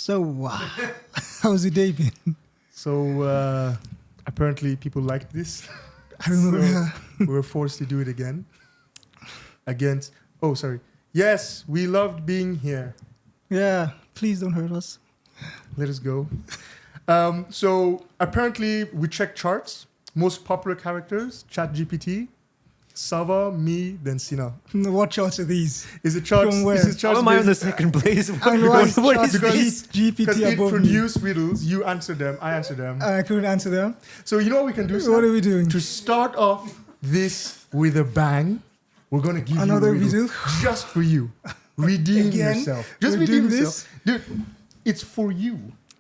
So, how's your day been? So apparently people liked this. I don't know. We were forced to do it again. Against, oh, sorry. Yes, we loved being here. Yeah, please don't hurt us. Let us go. So apparently we checked charts. Most popular characters, ChatGPT, Sava, me, then Sina. What charts are these? Is it charts? From where? Is it charts How am I on the based- second place? And why is What is ChatGPT Because GPT it above me? produced riddles, you answer them, I answer them. I couldn't answer them. So you know what we can do, Sina? What are we doing? To start off this with a bang, we're going to give Another you a riddle riddle? just for you. Redeem Again? yourself. Just We're redeem doing yourself. Dude, it's for you.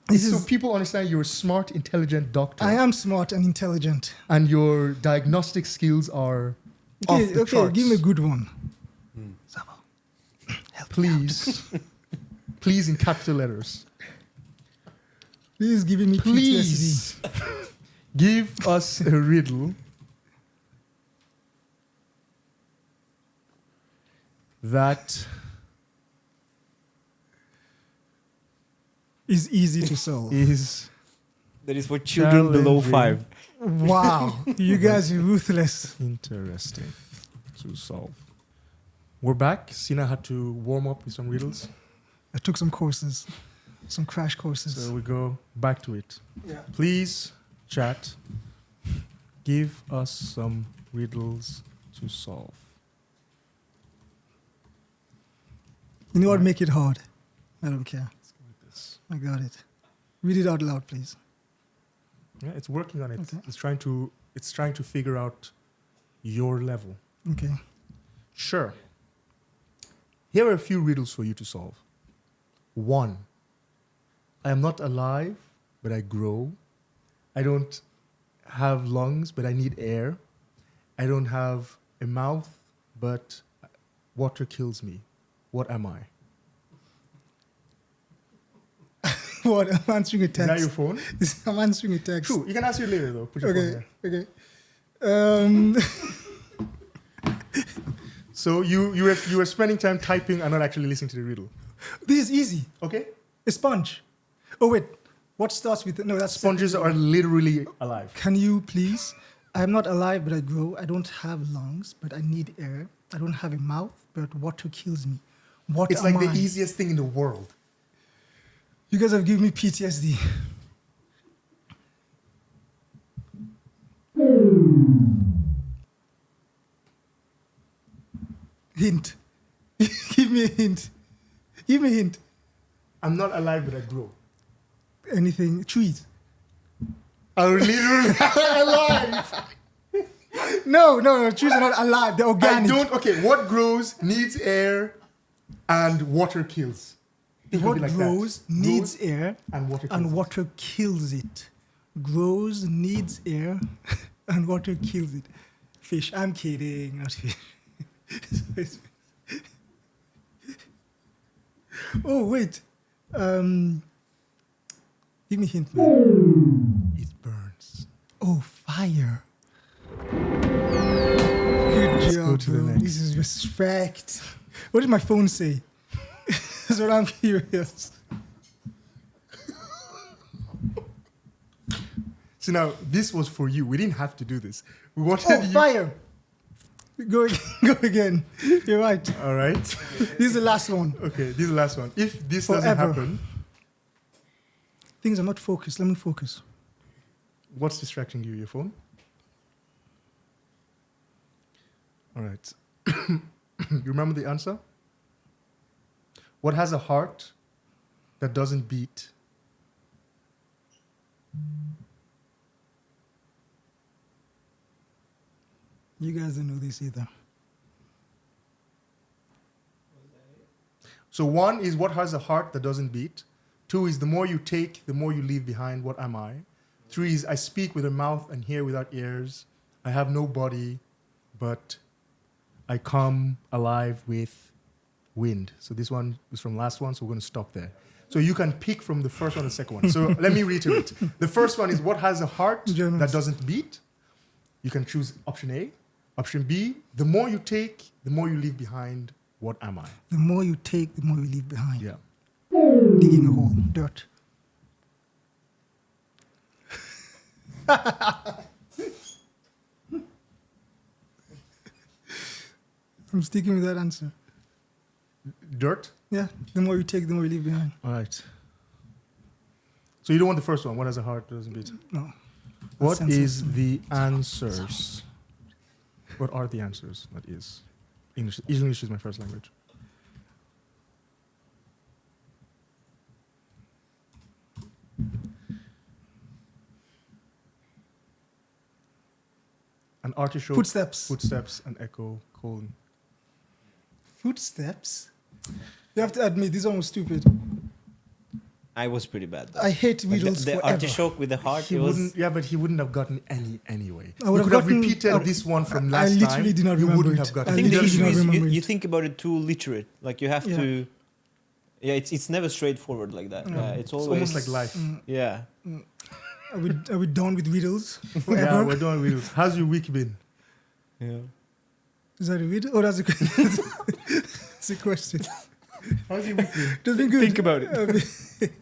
This So is- people understand you're a smart, intelligent doctor. I am smart and intelligent. And your diagnostic skills are off Okay, the okay, charts. give me a good one. Sava, please. Please in capital letters. Please give me PTSD. Please give us a riddle that It's easy to solve. is That is for children below Challenging. 5. Wow, you guys are ruthless. interesting to solve. We're back. Sina had to warm up with some riddles. I took some courses, some crash courses. So we go back to it. Yeah. Please, chat, give us some riddles to solve. You know what? Make it hard. I don't care. Let's go with this. I got it. Read it out loud, please. Yeah, it's working on it. Okay. It's trying to figure out your level. Okay. Sure. Here are a few riddles for you to solve. 1. I am not alive, but I grow. I don't have lungs, but I need air. I don't have a mouth, but water kills me. What am I? What? I'm answering a Is that text. your phone? I'm answering a text. True. You can answer it later, though. Put your phone Okay. there. Okay. So you were spending time typing and not actually listening to the riddle. This is easy. Okay? A sponge. Oh wait. What starts with no? That's Sponges are literally alive. Can you please? I am not alive, but I grow. I don't have lungs, but I need air. I don't have a mouth, but water kills me. What It's am like I? the easiest thing in the world. You guys have given me PTSD. Hint. Give me a hint. Give me a hint. I'm not alive, but I grow. Anything. Trees. I'm literally alive. No. Trees are not alive. They're organic. Okay, what grows, needs air, and water kills? Think of What it like grows, that. needs Grows air, and water kills and it. water kills it. Grows, needs air, and water kills it. Fish. I'm kidding. Not fish. Oh, wait. Give me a hint, man. It burns. Oh, fire. Good Let's job, go to the bro. next. This is respect. What did my phone say? That's what I'm curious. So now, this was for you. We didn't have to do this. We wanted Oh, you... fire. Go again. You're right. All right. This is the last one. Okay, this is the last one. If this doesn't Forever. happen, Things are not focused. Let me focus. what's distracting you? Your phone? All right. You remember the answer? What has a heart that doesn't beat? You guys don't know this either. So 1 is what has a heart that doesn't beat. 2 is the more you take, the more you leave behind. What am I? 3 is I speak with a mouth and hear without ears. I have no body, but I come alive with wind. So this one is from last one, so we're going to stop there. So you can pick from the first one and the second one. So let me reiterate. The first one is what has a heart Jonas. that doesn't beat. You can choose option A. Option B, the more you take, the more you leave behind. What am I? The more you take, the more you leave behind. Yeah. Digging a hole, dirt. I'm sticking with that answer. Dirt? Yeah, the more you take, the more you leave behind. All right. So you don't want the first one. What has a heart that doesn't beat? No. What senseless is to me. the answers? What are the answers? That is English. English is my first language. An artichoke. Footsteps. Footsteps. An echo. Colon. Footsteps? You have to admit, this one was stupid. I was pretty bad. Though. I hate Like riddles the forever. artichoke with the heart. He It was. wouldn't. Yeah, but he wouldn't have gotten any anyway. I You would could have have gotten- repeated this one from last time. I literally did not You remember wouldn't it. have gotten. I I think the literally issue do not is remember you it. think about it too literate. Like you have Yeah. to. Yeah, it's never straightforward like that. No. It's It's always almost like life. Yeah. Are we done with riddles Yeah, forever? we're doing riddles. How's your week been? Yeah. Is that a riddle? Oh, that's a question. That's a question. How's your week been? It's been good. Think about it.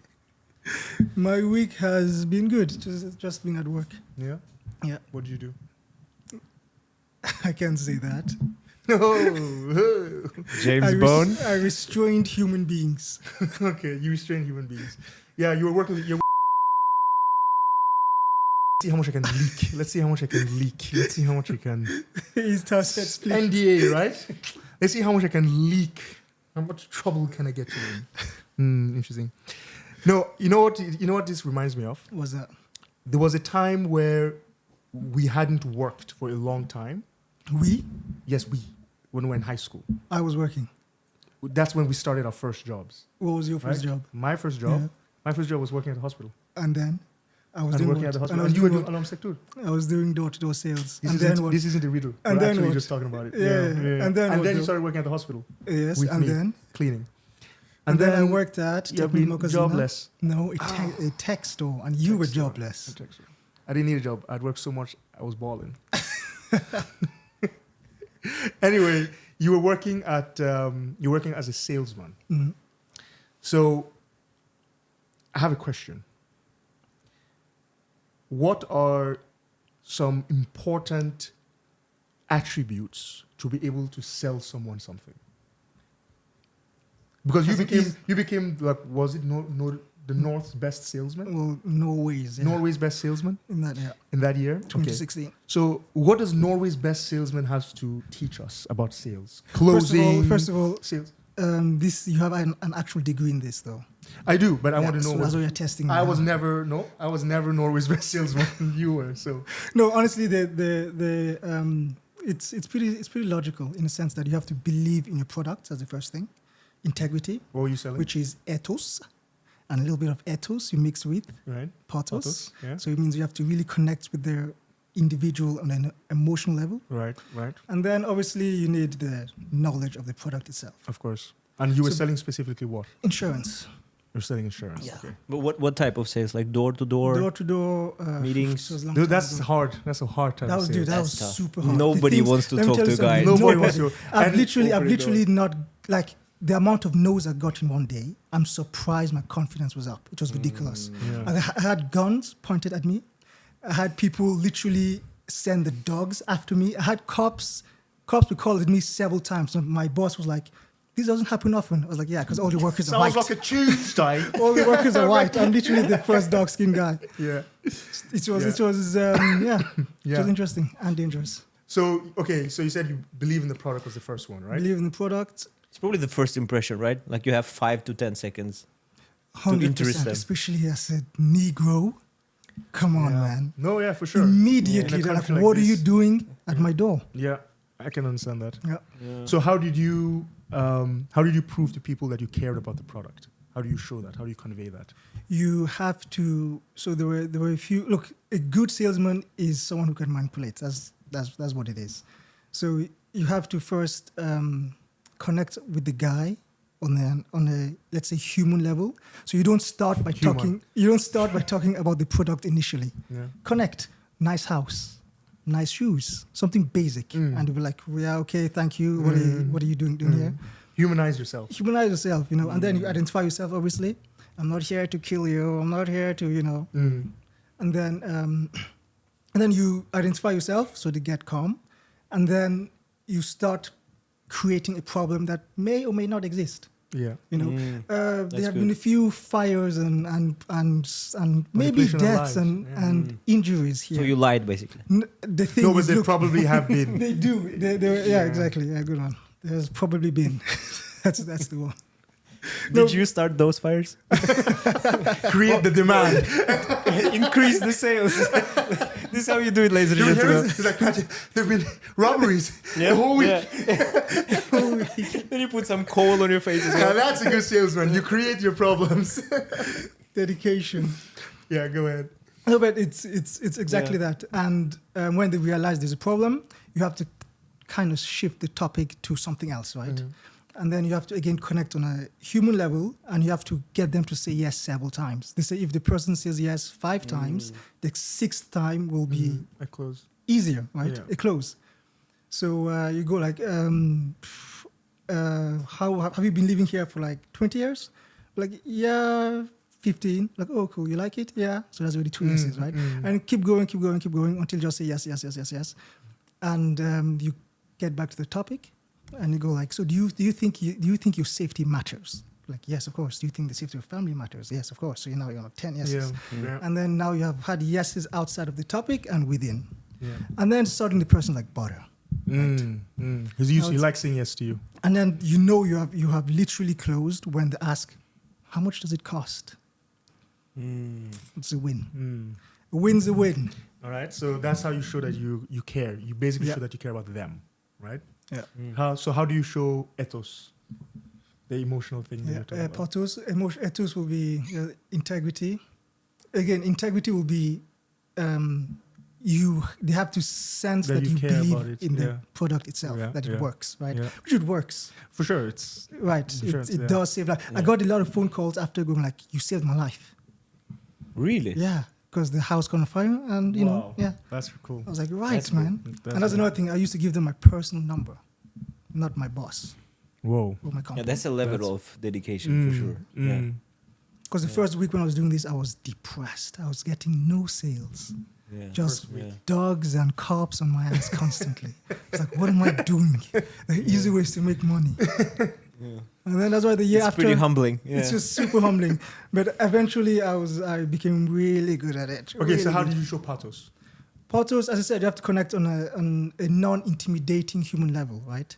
My week has been good. Just been at work. Yeah. Yeah. What did you do? I can't say that. No. James Bond. I restrained human beings. Okay, you restrain human beings. Yeah, you were working with your. See how much I can leak. Let's see how much I can leak. Let's see how much I can. His task set split. NDA, right? Let's see how much I can leak. How much trouble can I get you in? Interesting. No, you know what? You know what this reminds me of? Was that? There was a time where we hadn't worked for a long time. We? Yes, when we were in high school. I was working. That's when we started our first jobs. What was your first right? job? My first job. Yeah. My first job was working at the hospital. And then I was And doing working what? at the And hospital. I was And you were doing doing what? alarm sector. I was doing door-to-door sales. This And isn't, then what? this isn't a riddle. And We're then actually what? just talking about it. Yeah. And then what you though? started working at the hospital. Yes. With And me, then? cleaning. And then I worked at you've Technical been Casino. jobless. No, a tech store. And you were Tech store. jobless. I didn't need a job. I'd worked so much, I was balling. Anyway, you were working as a salesman. Mhm. So I have a question. What are some important attributes to be able to sell someone something? Because you became like, was it the North's best salesman? Well, Norway's. Yeah. Norway's best salesman In that, yeah. in that year? Okay. 2016. So what does Norway's best salesman have to teach us about sales? Closing. First of all, sales. this you have an actual degree in this, though. I do, but I want to know So what. that's what you're testing. I now. was never Norway's best salesman. You were, so. No, honestly, it's pretty logical in the sense that you have to believe in your product as the first thing, integrity, What were you selling? which is ethos, and a little bit of ethos you mix with Right. pathos. Pathos, yeah. So it means you have to really connect with their individual on an emotional level, Right. and then obviously you need the knowledge of the product itself. Of course. And you were So- selling specifically what? Insurance, You're selling insurance. Yeah. Okay. But what type of sales? Like door to door? door to door meetings. so it was a long Dude, time that's ago. hard. That's a hard time. That was to dude. say. That That's was tough. super hard. Nobody The things- wants to let me talk tell to you a guy. something. Nobody wants to. I've And literally open the door. not like the amount of no's I got in one day. I'm surprised my confidence was up. It was ridiculous. Yeah. I had guns pointed at me. I had people literally send the dogs after me. I had cops. Cops would call at me several times. So my boss was like, "This doesn't happen often." I was like, "Yeah, because all the workers are Sounds white. like a Tuesday. All the workers are white. I'm literally the first dark skinned guy." Yeah. It was Yeah. it Yeah. was interesting and dangerous. So, okay, so you said you believe in the product was the first one, right? Believe in the product. It's probably the first impression, right? Like you have 5 to 10 seconds. 100%, interest them. especially as a Negro. Come on, Yeah. man. No, yeah, for sure. Immediately, In a they're like, country like what are you this. doing at my door? Yeah, I can understand that. Yeah. So how did you prove to people that you cared about the product? How do you show that? How do you convey that? You have to. So there were a few. Look, a good salesman is someone who can manipulate. That's what it is. So you have to first connect with the guy on a let's say human level. So you don't start by Human. talking. You don't start by talking about the product initially. Yeah. Connect. Nice house, nice shoes, something basic, and they'll be like, "Yeah, okay, thank you. What are you doing here?" Humanize yourself. Humanize yourself, and then you identify yourself, obviously. I'm not here to kill you. I'm not here to, and then you identify yourself, so they get calm, and then you start creating a problem that may or may not exist. Yeah. There have been a few fires and maybe Manipulation of deaths lives. and injuries here. So you lied basically. The thing No, but is, they look, probably have been. they do. Yeah, exactly. Yeah, good one. There's probably been. That's the one. Did you start those fires? Create the demand. Increase the sales. This is how you do it, ladies and You hear gentlemen. it? It's like, there have been robberies the whole week. Then you put some coal on your face as Yeah, well. that's a good salesman. You create your problems. Dedication. Yeah, go ahead. No, but it's exactly that. And when they realize there's a problem, you have to kind of shift the topic to something else, right? Mm-hmm. And then you have to again connect on a human level, and you have to get them to say yes several times. They say if the person says yes 5 times, the 6th time will be I close. easier, right? Yeah. A close. So you go like, how have you been living here for like 20 years? Like, yeah, 15. Like, oh, cool. You like it? Yeah. So that's already 2 yeses, right? And keep going until you just say yes. And you get back to the topic, and you go like, so do you think your safety matters? Like, yes, of course. Do you think the safety of family matters? Yes, of course. So you're on 10 yeses. Yeah. And then now you have had yeses outside of the topic and within. Yeah. And then suddenly the person like butter. Because he likes saying yes to you. And then you have literally closed when they ask, how much does it cost? It's a win. A win's a win. All right. So that's how you show that you care. You basically show that you care about them, right? Yeah. How do you show ethos? The emotional thing that you're talking about. Ethos will be integrity. Again, integrity will be they have to sense that you care about believe it. in the product itself, that it works, right? Yeah. Which it works. For sure. It's right. It does save life. I got a lot of phone calls after going like, you saved my life. Really? Yeah. Because the house caught on fire, and that's cool. I was like, right, That's man. Cool. And that's another thing. I used to give them my personal number, not my boss Whoa. or my company. Yeah, that's a level of dedication for sure. Yeah. Because the first week when I was doing this, I was depressed. I was getting no sales. Yeah. Just dogs and cops on my ass constantly. It's like, what am I doing? The easy ways to make money. And then that's why the year It's after, pretty humbling. Yeah. it's just super humbling. But eventually, I became really good at it. Okay, so how did you show pathos? Pathos, as I said, you have to connect on a non-intimidating human level, right?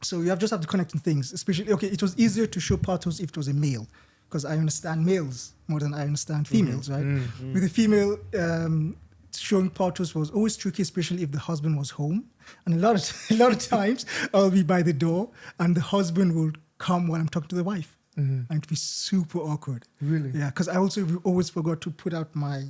So you just have to connect on things. Especially, it was easier to show pathos if it was a male, because I understand males more than I understand females, right? With a female, showing pathos was always tricky, especially if the husband was home. And a lot of times, I'll be by the door, and the husband will come while I'm talking to the wife, and it'd be super awkward. Really? Yeah, because I also always forgot to put out my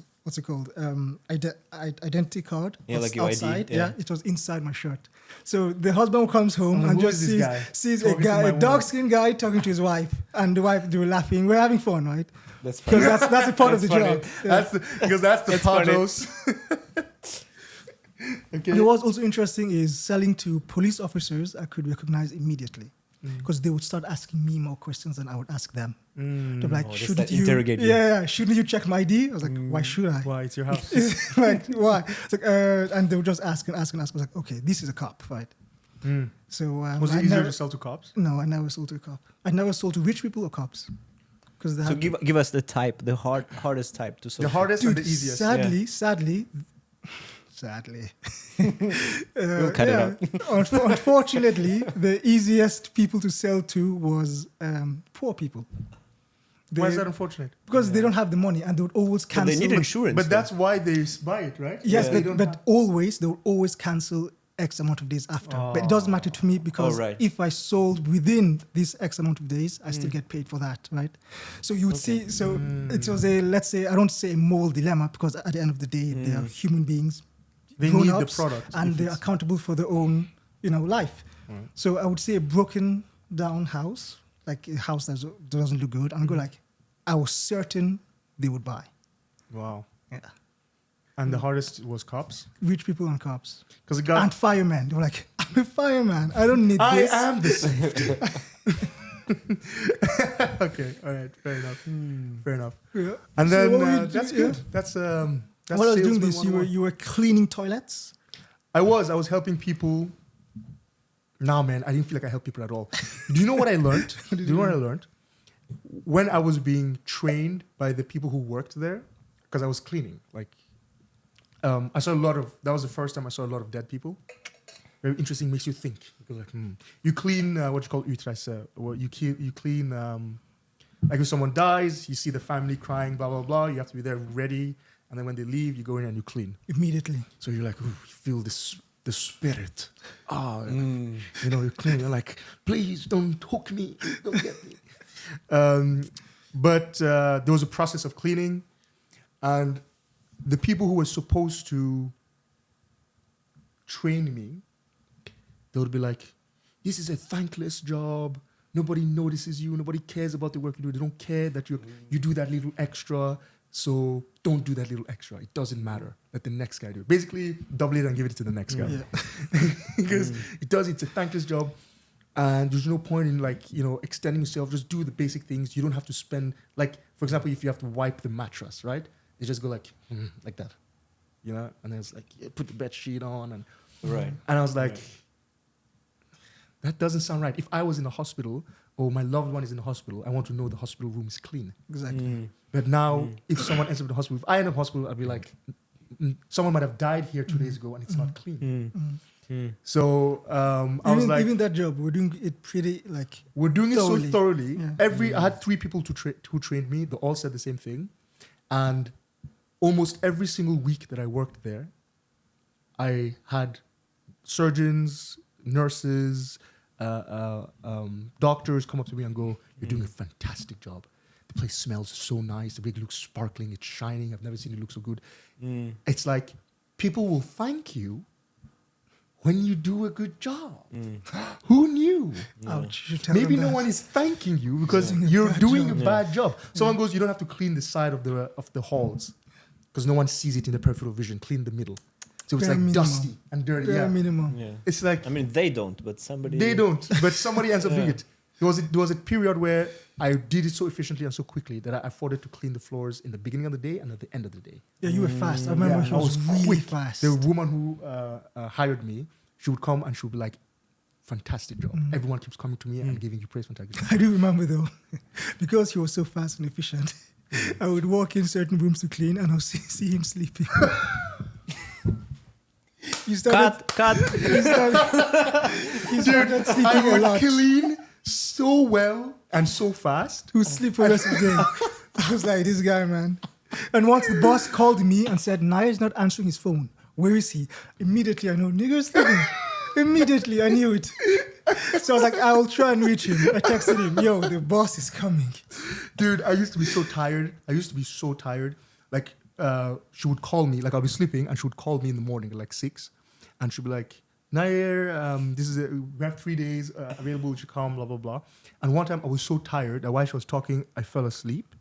identity card. Yeah, like your outside. ID. Yeah. It was inside my shirt. So the husband comes home and who just is this guy sees talking to my a woman? dark-skinned guy talking to his wife, and the wife, they were laughing. We're having fun, right? That's funny. Because that's a part of the That's job. funny. Yeah. That's the funny. pathos. Okay. And what's also interesting is selling to police officers I could recognize immediately, because they would start asking me more questions than I would ask them. They're like, that's shouldn't that you? interrogate you. Yeah, shouldn't you check my ID? I was like, why should I? Why? It's your house. Like, why? It's like, and they would just ask and ask and ask. I was like, okay, this is a cop, right? So Was it easier to sell to cops? No, I never sold to a cop. I never sold to rich people or cops. Because So give us the type, the hardest type to solve. The hardest or the Dude, easiest? sadly, We'll cut it out. Unfortunately, the easiest people to sell to was poor people. Why is that unfortunate? Because they don't have the money, and they would always But cancel. they need insurance. But though. that's why they buy it, right? Yes, They don't but have- always they will always cancel X amount of days after. But it doesn't matter to me because right. if I sold within this X amount of days, I still get paid for that, right? So you would see. So it was let's say, I don't say a moral dilemma, because at the end of the day, they are human beings. They need the grown-ups, product. and if they're it's- accountable for their own, life. So I would say a broken down house, like a house that doesn't look good, and I go like, I was certain they would buy. Wow. Yeah, And the hardest was cops? rich people and cops Because it got... and firemen. They were like, I'm a fireman. I don't need I this. am the safety. Okay, all right, fair enough. Fair enough. Yeah. And So then what were you that's doing? good. That's While I was doing salesman this, 101. you were cleaning toilets. I was helping people. Nah, man, I didn't feel like I helped people at all. Do you know what I learned? Do you know what I learned? When I was being trained by the people who worked there, because I was cleaning. Like, I saw a lot of. That was the first time I saw a lot of dead people. Very interesting, makes you think. Because like, you clean what you call utresse. Well, you clean. Like if someone dies, you see the family crying, blah blah blah. You have to be there ready, and then when they leave, you go in and you clean. Immediately. So you're like, ooh, you feel this the spirit. You know, you're clean. You're like, please don't hook me, don't get me. But there was a process of cleaning, and the people who were supposed to train me, they would be like, this is a thankless job. Nobody notices you. Nobody cares about the work you do. They don't care that you do that little extra. So don't do that little extra. It doesn't matter. Let the next guy do it. Basically, double it and give it to the next guy. Yeah. Because it's a thankless job. And there's no point in extending yourself. Just do the basic things. You don't have to spend, like, for example, if you have to wipe the mattress, right? They just go like that, And then it's like, put the bed sheet on. And I was like, that doesn't sound right. If I was in a hospital or my loved one is in a hospital, I want to know the hospital room is clean. Exactly. But now, if someone ends up in the hospital, if I end up in the hospital, I'd be like, someone might have died here 2 days ago and it's not clean. So I was like, even that job, we're doing it pretty like we're doing it so thoroughly. Yeah. I had 3 people who trained me. They all said the same thing, and almost every single week that I worked there, I had surgeons, nurses, doctors come up to me and go, "You're doing a fantastic job. The place smells so nice. The rig looks sparkling. It's shining. I've never seen it look so good." It's like people will thank you when you do a good job. Who knew? Ouch, you should tell Maybe them no that. one is thanking you because Doing a you're bad doing job. a bad job. Someone goes, you don't have to clean the side of the halls because no one sees it in the peripheral vision. Clean the middle. So it's Bare like minimum. dusty and dirty. Bare Yeah. minimum. Yeah. It's like I mean, they don't, but somebody. they don't, but somebody ends up doing Yeah. it. There was a period where I did it so efficiently and so quickly that I afforded to clean the floors in the beginning of the day and at the end of the day. Yeah, you were fast. I remember Yeah, she was really quick. fast. The woman who hired me, she would come and she would be like, fantastic job. Everyone keeps coming to me and giving you praise, fantastic job. I do remember though, because he was so fast and efficient, I would walk in certain rooms to clean and I'll see him sleeping. He started Cut. he started sleeping I a would lot. clean so well and so fast. He would sleep for the rest of the day. I was like, this guy, man. And once the boss called me and said, Naya is not answering his phone. Where is he? Immediately, I know, nigger's sleeping. Immediately, I knew it. So I was like, I will try and reach him. I texted him, yo, the boss is coming. Dude, I used to be so tired. Like, she would call me, like I'll be sleeping, and she would call me in the morning at like 6. And she'd be like, Nair, we have 3 days available, would you come, blah, blah, blah. And one time I was so tired that while she was talking, I fell asleep.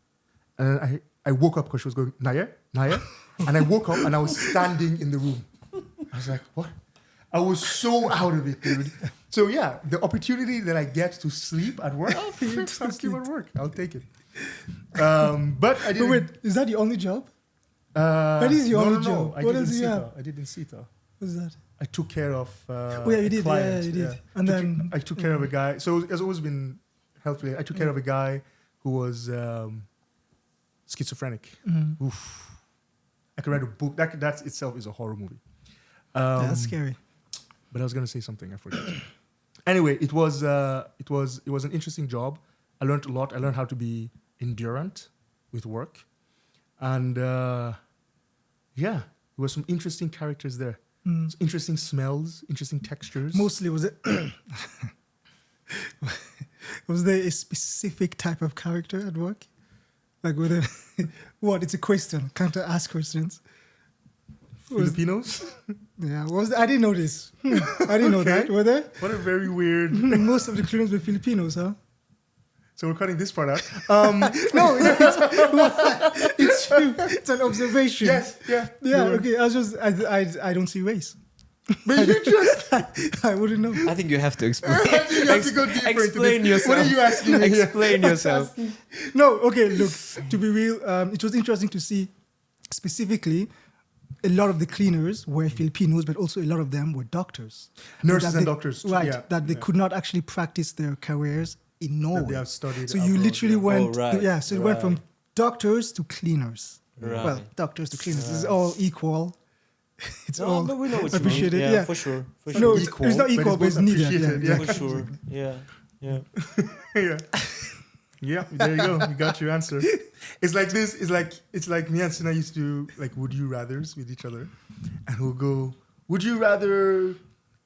And I woke up because she was going, Nair. And I woke up and I was standing in the room. I was like, what? I was so out of it, dude. So yeah, the opportunity that I get to sleep at work, I'll sleep at work. I'll take it. But I But didn't. wait, is that the only job? That is your only job. I What did in else do you Sita. have? I did in Sita. What's that? I took care of Oh yeah, you did. client, Yeah, you did. And then I took care of a guy. So it's always been healthfully. I took care of a guy who was schizophrenic. Oof. I could write a book. That itself is a horror movie. yeah, that's scary. But I was gonna say something. I forgot. Anyway, it was an interesting job. I learned a lot. I learned how to be endurant with work, and there were some interesting characters there. Some interesting smells, interesting textures. Mostly was it was there a specific type of character at work? Like whether what? It's a question. Can't I ask questions? Filipinos. Yeah, I didn't know this. I didn't know Okay. that. Were there? What a very weird. Most of the cleaners were Filipinos, huh? So we're cutting this part out. No, it's true. It's an observation. Yes, yeah. Yeah, you were- okay. I don't see race. But you just I wouldn't know. I think you have to explain. you have to go deeper into Explain this. yourself. What are you asking me here? Explain yourself. No, okay, look, to be real, it was interesting to see specifically a lot of the cleaners were Filipinos, but also a lot of them were doctors. Nurses That and they- doctors. Right, Yeah, that they yeah. could not actually practice their careers in Norway. They have studied So you abroad, literally yeah. went, Oh, right, yeah, so it went from right. doctors to cleaners. Right. Well, doctors to cleaners. It's all equal. It's No, all but we know what you mean. appreciated. Yeah, Yeah, for sure. For No, sure. it's not equal, but it's both needed. Yeah, appreciated, exactly. For sure. Yeah. Yeah. Yeah. Yeah, there you go. You got your answer. It's like this. It's like me and Sina used to like would you rather's with each other, and we'll go, would you rather,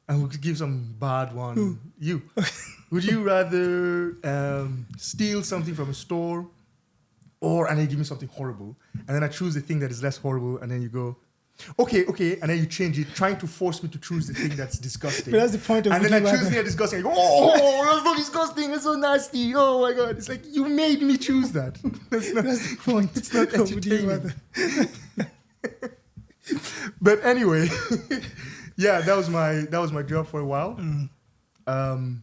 and we'll give some bad one. You, would you rather steal something from a store, and then give me something horrible, and then I choose the thing that is less horrible, and then you go, okay, and then you change it, trying to force me to choose the thing that's disgusting. But that's the point of And would then you I choose rather. the thing that's disgusting. I go, oh, that's so disgusting. It's so nasty. Oh my god. It's like you made me choose that. That's not, That's the point. it's not Would you entertaining. rather? But anyway, yeah, that was my job for a while. I'm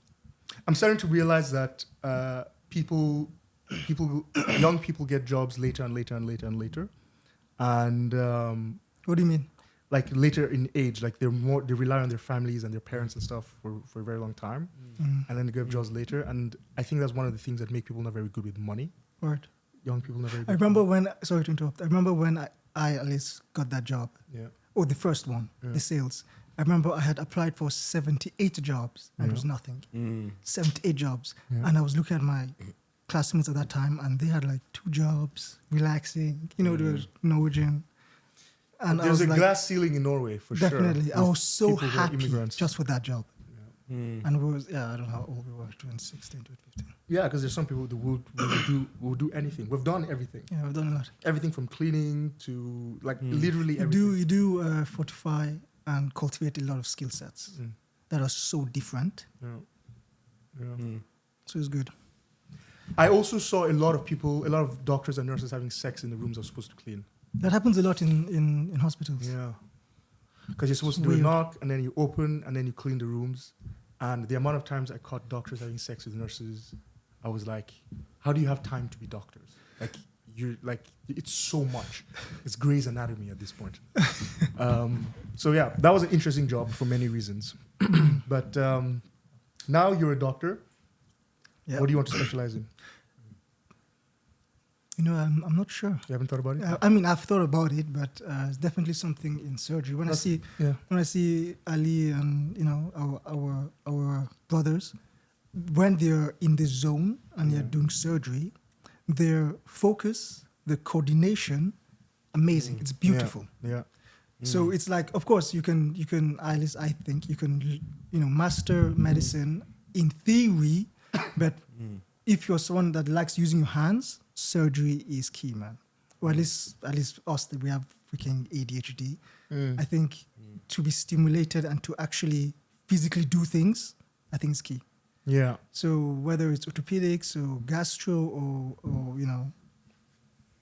starting to realize that young people get jobs later and later and later and later, and What do you mean? like later in age, like they rely on their families and their parents and stuff for a very long time, and then they get jobs later. And I think that's one of the things that make people not very good with money. Right. Young people not very good. I remember when, sorry to interrupt, I remember when I at least got that job. Yeah. Oh, the first one, the sales. I remember I had applied for 78 jobs and it was nothing. 78 jobs. Yeah. And I was looking at my classmates at that time and they had like 2 jobs, relaxing, they were Norwegian. And I There's was a like, glass ceiling in Norway for sure. definitely. I with was so people who are happy immigrants. just for that job. And we was, I don't know how old we were, 16 to 15. Yeah, because there's some people that will do anything. We've done everything. Yeah, I've done a lot. Everything from cleaning to like literally everything. You do fortify and cultivate a lot of skill sets that are so different. Yeah. So it's good. I also saw a lot of doctors and nurses having sex in the rooms they're supposed to clean. That happens a lot in hospitals. Yeah. Because you're supposed to It's do a weird. knock and then you open and then you clean the rooms. And the amount of times I caught doctors having sex with nurses, I was like, how do you have time to be doctors? Like, you're like, it's so much. It's Grey's Anatomy at this point. So yeah, that was an interesting job for many reasons. But now you're a doctor. Yeah. What do you want to specialize in? I'm not sure. You haven't thought about it? I mean, I've thought about it, but it's definitely something in surgery. When I see Ali and our brothers, when they're in the zone and they're doing surgery, their focus, the coordination, amazing. It's beautiful. Yeah. So it's like, of course, you can. At least I think you can, master medicine in theory, but if you're someone that likes using your hands, surgery is key, man. Or at least us that we have freaking ADHD. I think to be stimulated and to actually physically do things, I think is key. Yeah. So whether it's orthopedics or gastro or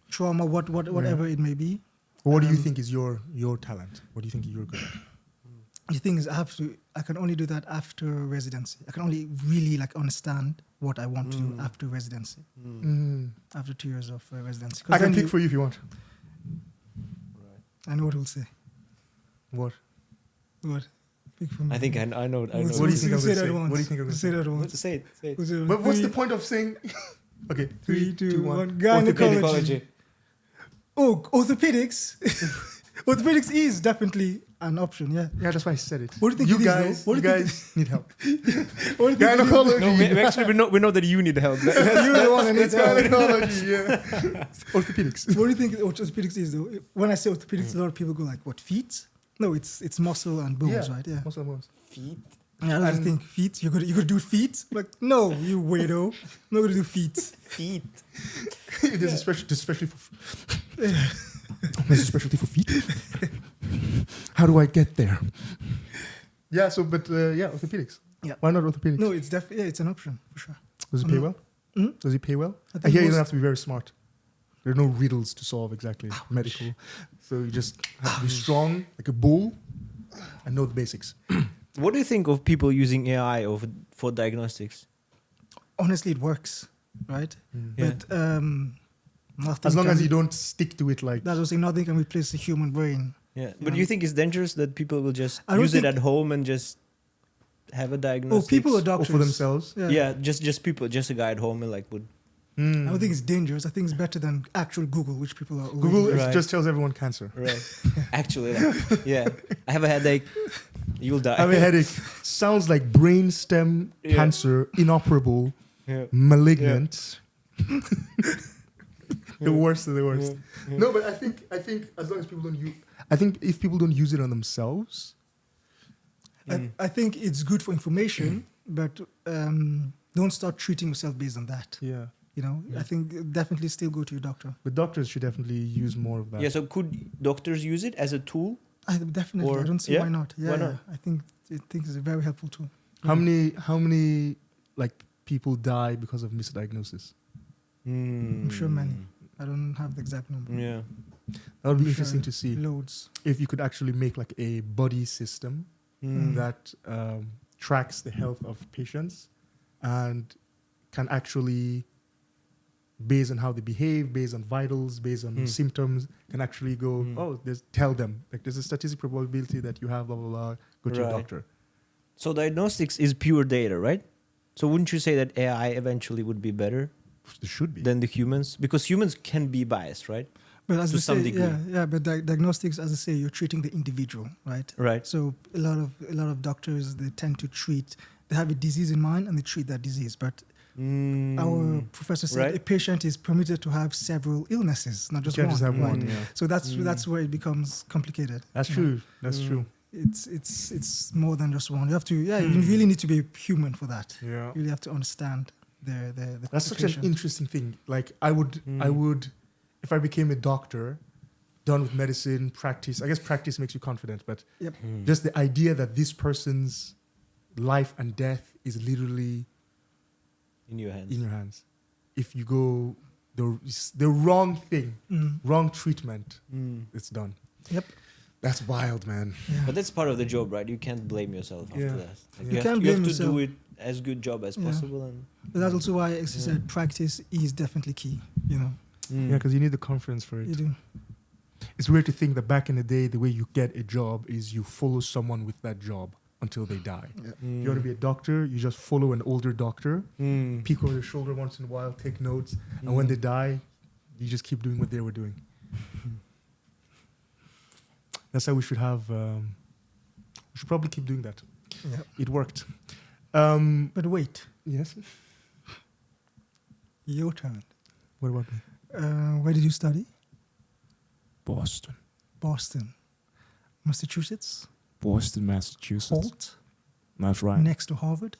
trauma, whatever it may be. What do you think is your talent? What do you think you're good at? The thing is, I can only do that after residency. I can only really understand what I want to do after residency, after 2 years of residency. 'Cause I can then pick for you if you want. I know what he'll say. What? What? Pick for me. I think I know. What do you think I'm going to say? What do you think I'm going to Say say? that What once. to say it? Say it. Say it. But what's the Three- point of saying? Okay, 3, 2, 1. Orthopedic. Gynecology. Oh, orthopedics. Orthopedics is definitely an option. Yeah. Yeah, that's why I said it. What do you think you it is, guys? though? What You do you think guys need help. What do you think it is? Gynecology. No, we actually we know that you need help. You're the one that needs It's help. gynecology. Yeah. Orthopedics. What do you think orthopedics is, though? When I say orthopedics, a lot of people go like, "What, feet?" No, it's muscle and bones, right? Yeah. Most of them. Feet. Yeah, I just think feet. You're gonna do feet? Like, no, you weirdo. I'm not gonna do feet. Feet. There's a specialty for. There's a specialty for feet. How do I get there? Yeah. So, but orthopedics. Yeah. Why not orthopedics? No, it's definitely it's an option for sure. Does it pay well? Does it pay well? I I think hear you don't most- have to be very smart. There are no riddles to solve exactly. Medical. So you just have to be strong, like a bull, and know the basics. What do you think of people using AI for diagnostics? Honestly, it works, right? Yeah. But nothing. As long can as re- you don't stick to it like That was saying nothing can replace the human brain. Yeah. You But know? you think it's dangerous that people will just I don't use it think- at home and just have a Oh, diagnosis? people are or doctors for themselves. Yeah, just people, just a guy at home and like would. I don't think it's dangerous. I think it's better than actual Google, which people are. already Google using. Right. just tells everyone cancer. Right. Actually, like, yeah. I have a headache. You'll die. I have a headache. Sounds like brainstem Yeah. cancer, inoperable, Yeah. malignant. The worst of the worst. Yeah. No, but I think as long as people don't use, I think if people don't use it on themselves, I think it's good for information, but don't start treating yourself based on that. yeah. You know, I think definitely still go to your doctor. But doctors should definitely use more of that. Yeah. So could doctors use it as a tool? Definitely, Or- I don't see yeah? why not. Yeah, Why not? I think it's a very helpful tool. How many like people die because of misdiagnosis? I'm sure many. I don't have the exact number. Yeah. That would be I'm interesting sure to see Loads. if you could actually make like a body system that tracks the health of patients and can actually, based on how they behave, based on vitals, based on symptoms, can actually go, tell them, like there's a statistic probability that you have blah, blah, blah, go to your Right. doctor. So diagnostics is pure data, right? So wouldn't you say that AI eventually would be better There should be. than the humans? Because humans can be biased, right? But as To I some say, degree. yeah. But diagnostics, as I say, you're treating the individual, right? Right. So a lot of doctors, they tend to treat. They have a disease in mind and they treat that disease. But our professor said Right. a patient is permitted to have several illnesses, not just You one. can't just have right? one, yeah. So that's where it becomes complicated. That's you know. true. That's true. It's more than just one. You have to, you really need to be human for that. Yeah. You really have to understand the That's the such an patient. interesting thing. Like I would, if I became a doctor, done with medicine, practice. I guess practice makes you confident, but Yep. just the idea that this person's life and death is literally In your hands. in your hands. If you go the wrong thing, wrong treatment, it's done. Yep. That's wild, man. Yeah. But that's part of the job, right? You can't blame yourself after Yeah. that. Like You you, have can't to, you have blame to do yourself. it as good job as Yeah. possible. And But that's also why, as you said, practice is definitely key. You know, Yeah, because you need the confidence for you it. do. It's weird to think that back in the day, the way you get a job is you follow someone with that job until they die. You want to be a doctor, you just follow an older doctor, peek over their shoulder once in a while, take notes, and when they die, you just keep doing what they were doing. That's how we should have. We should probably keep doing that. Yeah. It worked. But wait, Yes. your turn. What about me? Where did you study? Boston. Boston, Massachusetts, Boston, Massachusetts. Holt, That's right. next to Harvard.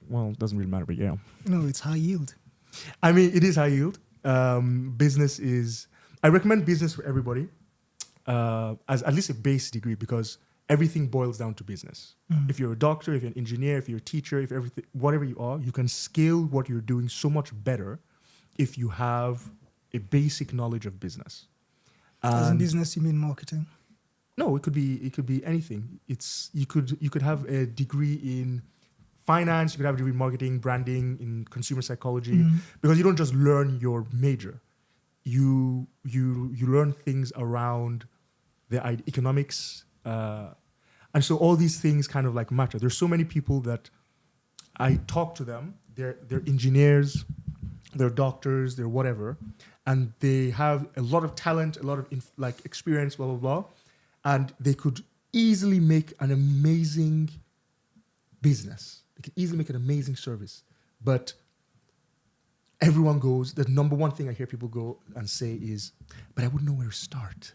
Well, it doesn't really matter, but yeah. No, it's high yield. I mean, it is high yield. Business is. I recommend business for everybody, as at least a base degree, because everything boils down to business. If you're a doctor, if you're an engineer, if you're a teacher, if everything, whatever you are, you can scale what you're doing so much better if you have a basic knowledge of business. As in And- business, you mean marketing? No, it could be anything. You could have a degree in finance, you could have a degree in marketing, branding, in consumer psychology, because you don't just learn your major. You learn things around the economics, and so all these things kind of like matter. There's so many people that I talk to them. They're engineers, they're doctors, they're whatever, and they have a lot of talent, a lot of experience, blah blah blah, and they could easily make an amazing business. They could easily make an amazing service, but everyone goes. The number one thing I hear people go and say is, "But I wouldn't know where to start."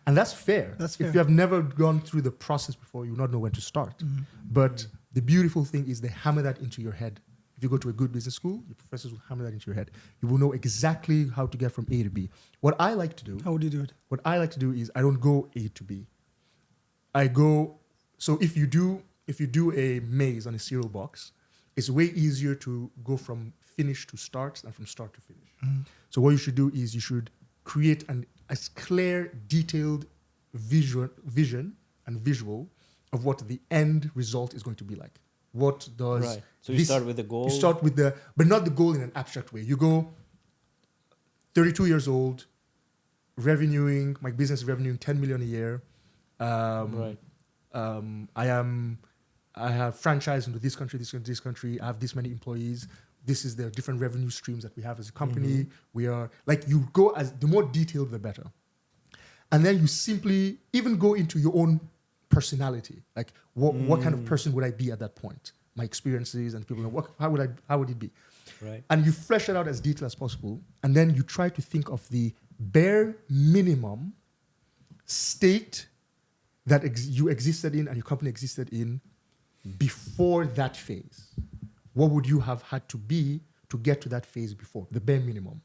And that's fair. That's If fair. you have never gone through the process before, you will not know when to start. But the beautiful thing is they hammer that into your head. If you go to a good business school, your professors will hammer that into your head. You will know exactly how to get from A to B. What I like to do, How would you do it? is I don't go A to B. I go. So if you do a maze on a cereal box, it's way easier to go from finish to start than from start to finish. So what you should do is you should create a clear, detailed vision and visual of what the end result is going to be like. What does Right. So you start with the goal. You start with but not the goal in an abstract way. You go 32 years old, my business is revenuing 10 million a year. Right. I have franchise into this country, this country. I have this many employees. This is the different revenue streams that we have as a company. We are like, you go as the more detailed, the better. And then you simply even go into your own personality. Like what kind of person would I be at that point? My experiences and people know how would it be? Right. And you flesh it out as detailed as possible. And then you try to think of the bare minimum state that you existed in and your company existed in before that phase. What would you have had to be to get to that phase before? The bare minimum.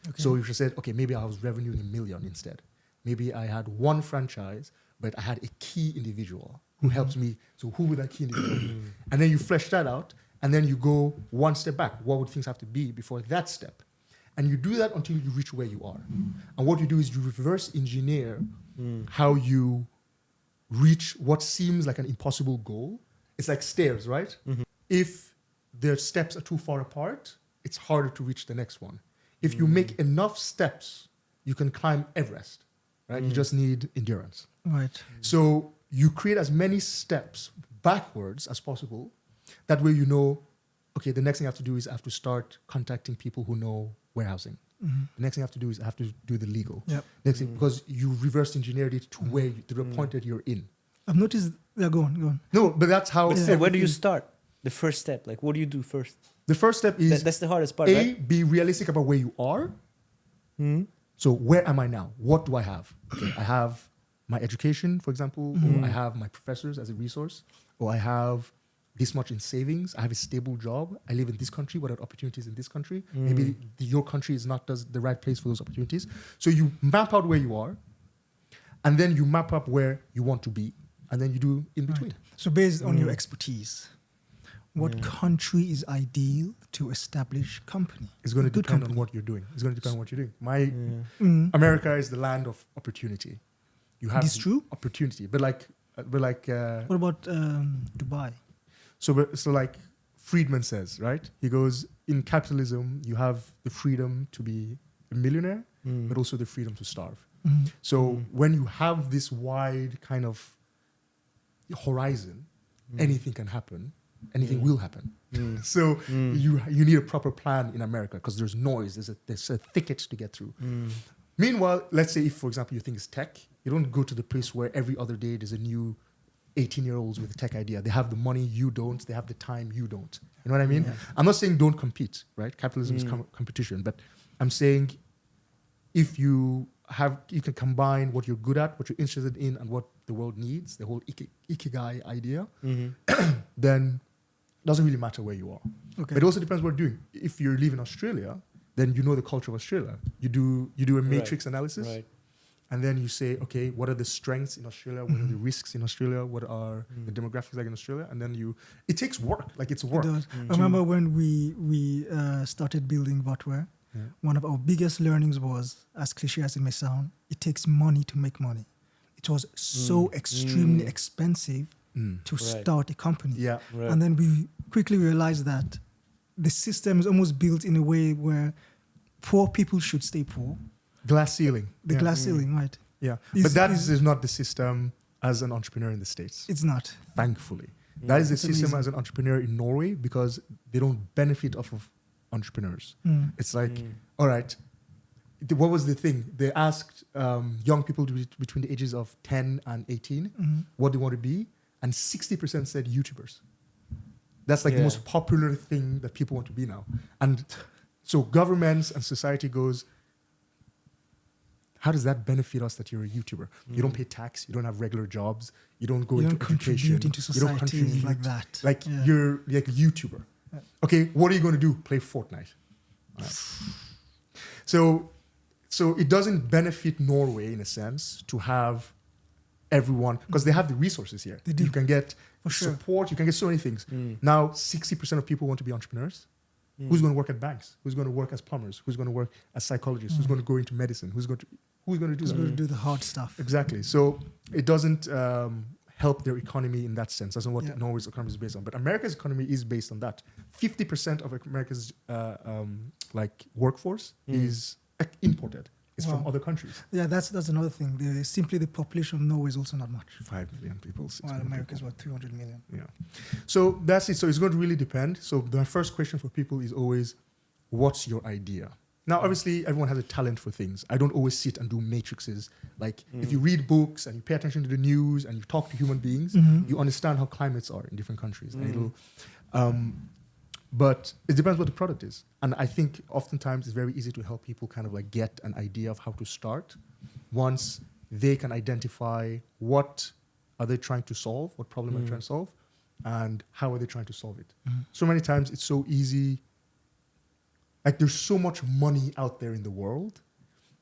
Okay. So if you said, okay, maybe I was revenuing $1 million instead. Maybe I had one franchise, but I had a key individual who helps me. So who would that key individual be? And then you flesh that out, and then you go one step back. What would things have to be before that step? And you do that until you reach where you are. And what you do is you reverse engineer how you reach what seems like an impossible goal. It's like stairs, right? If the steps are too far apart, it's harder to reach the next one. If you make enough steps, you can climb Everest, right? You just need endurance. Right. So you create as many steps backwards as possible. That way you know, okay, the next thing I have to do is I have to start contacting people who know warehousing. The next thing I have to do is I have to do the legal. Yep. Next thing, because you reverse engineered it to the point that you're in. I've noticed. Yeah, go on. No, but that's how. But still, where do you everything- start? The first step. Like, what do you do first? The first step is That's the hardest part, A, right? be realistic about where you are. So where am I now? What do I have? Okay, I have my education, for example, or I have my professors as a resource, or I have this much in savings. I have a stable job. I live in this country. What are opportunities in this country? Maybe your country is not the right place for those opportunities. So you map out where you are, and then you map up where you want to be, and then you do in between. Right. So based on your expertise, what country is ideal to establish company? It's going to Good depend company. on what you're doing. It's going to depend on what you're doing. America is the land of opportunity. You have It's true. opportunity, but like What about Dubai? so like Friedman says, right? He goes, in capitalism, you have the freedom to be a millionaire, but also the freedom to starve. So when you have this wide kind of horizon, anything can happen. Anything will happen. So you need a proper plan in America because there's noise. There's a thicket to get through. Meanwhile, let's say if, for example, you think it's tech, you don't go to the place where every other day there's a new 18-year-olds with a tech idea. They have the money, you don't. They have the time, you don't. You know what I mean? Yeah. I'm not saying don't compete, right? Capitalism is competition, but I'm saying if you can combine what you're good at, what you're interested in, and what the world needs, the whole ikigai idea, then it doesn't really matter where you are. Okay. But it also depends what you're doing. If you live in Australia, then you know the culture of Australia. You do a matrix analysis, Right. and then you say, okay, what are the strengths in Australia? What are the risks in Australia? What are the demographics like in Australia? And then it takes work. Like it's work. It does. I remember when we started building Votware, one of our biggest learnings was, as cliche as it may sound, it takes money to make money. It was so extremely expensive to start a company. Yeah. Right. And then we quickly realized that the system is almost built in a way where poor people should stay poor. Glass ceiling. The Yeah. glass ceiling, right? Yeah. Is- But that is- is not the system as an entrepreneur in the States, It's not. thankfully. That is the It's system amazing. as an entrepreneur in Norway because they don't benefit off of entrepreneurs. It's like, all right, what was the thing? They asked young people between the ages of 10 and 18 what they want to be, and 60% said YouTubers. That's like the most popular thing that people want to be now. And so governments and society goes, how does that benefit us that you're a YouTuber? You don't pay tax, you don't have regular jobs, you don't go You into don't contribute education, into you don't society contribute. like that. Like Yeah. you're like a YouTuber. Okay, what are you going to do? Play Fortnite. All right. So it doesn't benefit Norway in a sense to have everyone, because they have the resources here. They do. You can get For sure. support, you can get so many things. Now, 60% of people want to be entrepreneurs. Who's going to work at banks? Who's going to work as plumbers? Who's going to work as psychologists? Who's going to go into medicine? Who's going to do Who's that? going to do the hard stuff? Exactly. So it doesn't help their economy in that sense. That's not what Yeah. Norway's economy is based on. But America's economy is based on that. 50% of America's like workforce is imported. It's from Wow. other countries. Yeah, that's another thing. Simply the population of Norway is also not much. 5 million people. 6 While million America is people. what, 200 million. Yeah. So that's it. So it's going to really depend. So the first question for people is always, what's your idea? Now, obviously, everyone has a talent for things. I don't always sit and do matrices. Like, if you read books and you pay attention to the news and you talk to human beings, you understand how climates are in different countries. And it'll, but it depends what the product is. And I think oftentimes it's very easy to help people kind of like get an idea of how to start once they can identify what are they trying to solve, what problem are they trying to solve, and how are they trying to solve it. So many times it's so easy. Like there's so much money out there in the world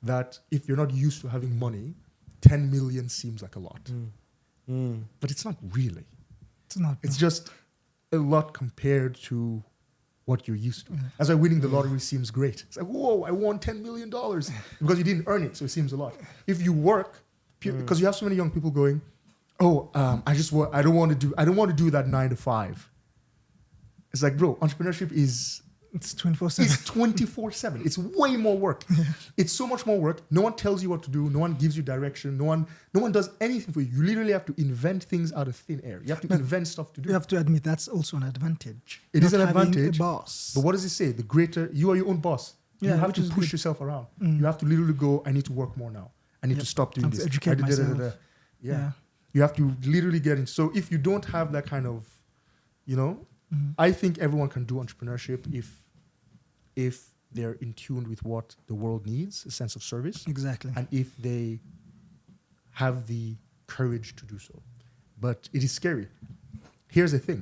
that if you're not used to having money, 10 million seems like a lot. But it's not really. It's not. It's just a lot compared to what you're used to. That's why winning the lottery seems great. It's like, whoa, I won $10 million because you didn't earn it, so it seems a lot. If you work, because you have so many young people going, oh, I don't want to do that 9 to 5. It's like, bro, entrepreneurship is It's 24/7. It's 24/7. It's way more work. It's so much more work. No one tells you what to do. No one gives you direction. No one does anything for you. You literally have to invent things out of thin air. You have to invent stuff to do. You have to admit that's also an advantage. It is Not an having advantage. A boss. But what does it say? The greater you are your own boss. You Yeah, have which to is push good. yourself around. You have to literally go, I need to work more now. I need to stop doing And to this. educate I did da, da, da, myself. da. Yeah. You have to literally get in. So if you don't have that kind of, I think everyone can do entrepreneurship if they're in tune with what the world needs, a sense of service, Exactly. and if they have the courage to do so. But it is scary. Here's the thing.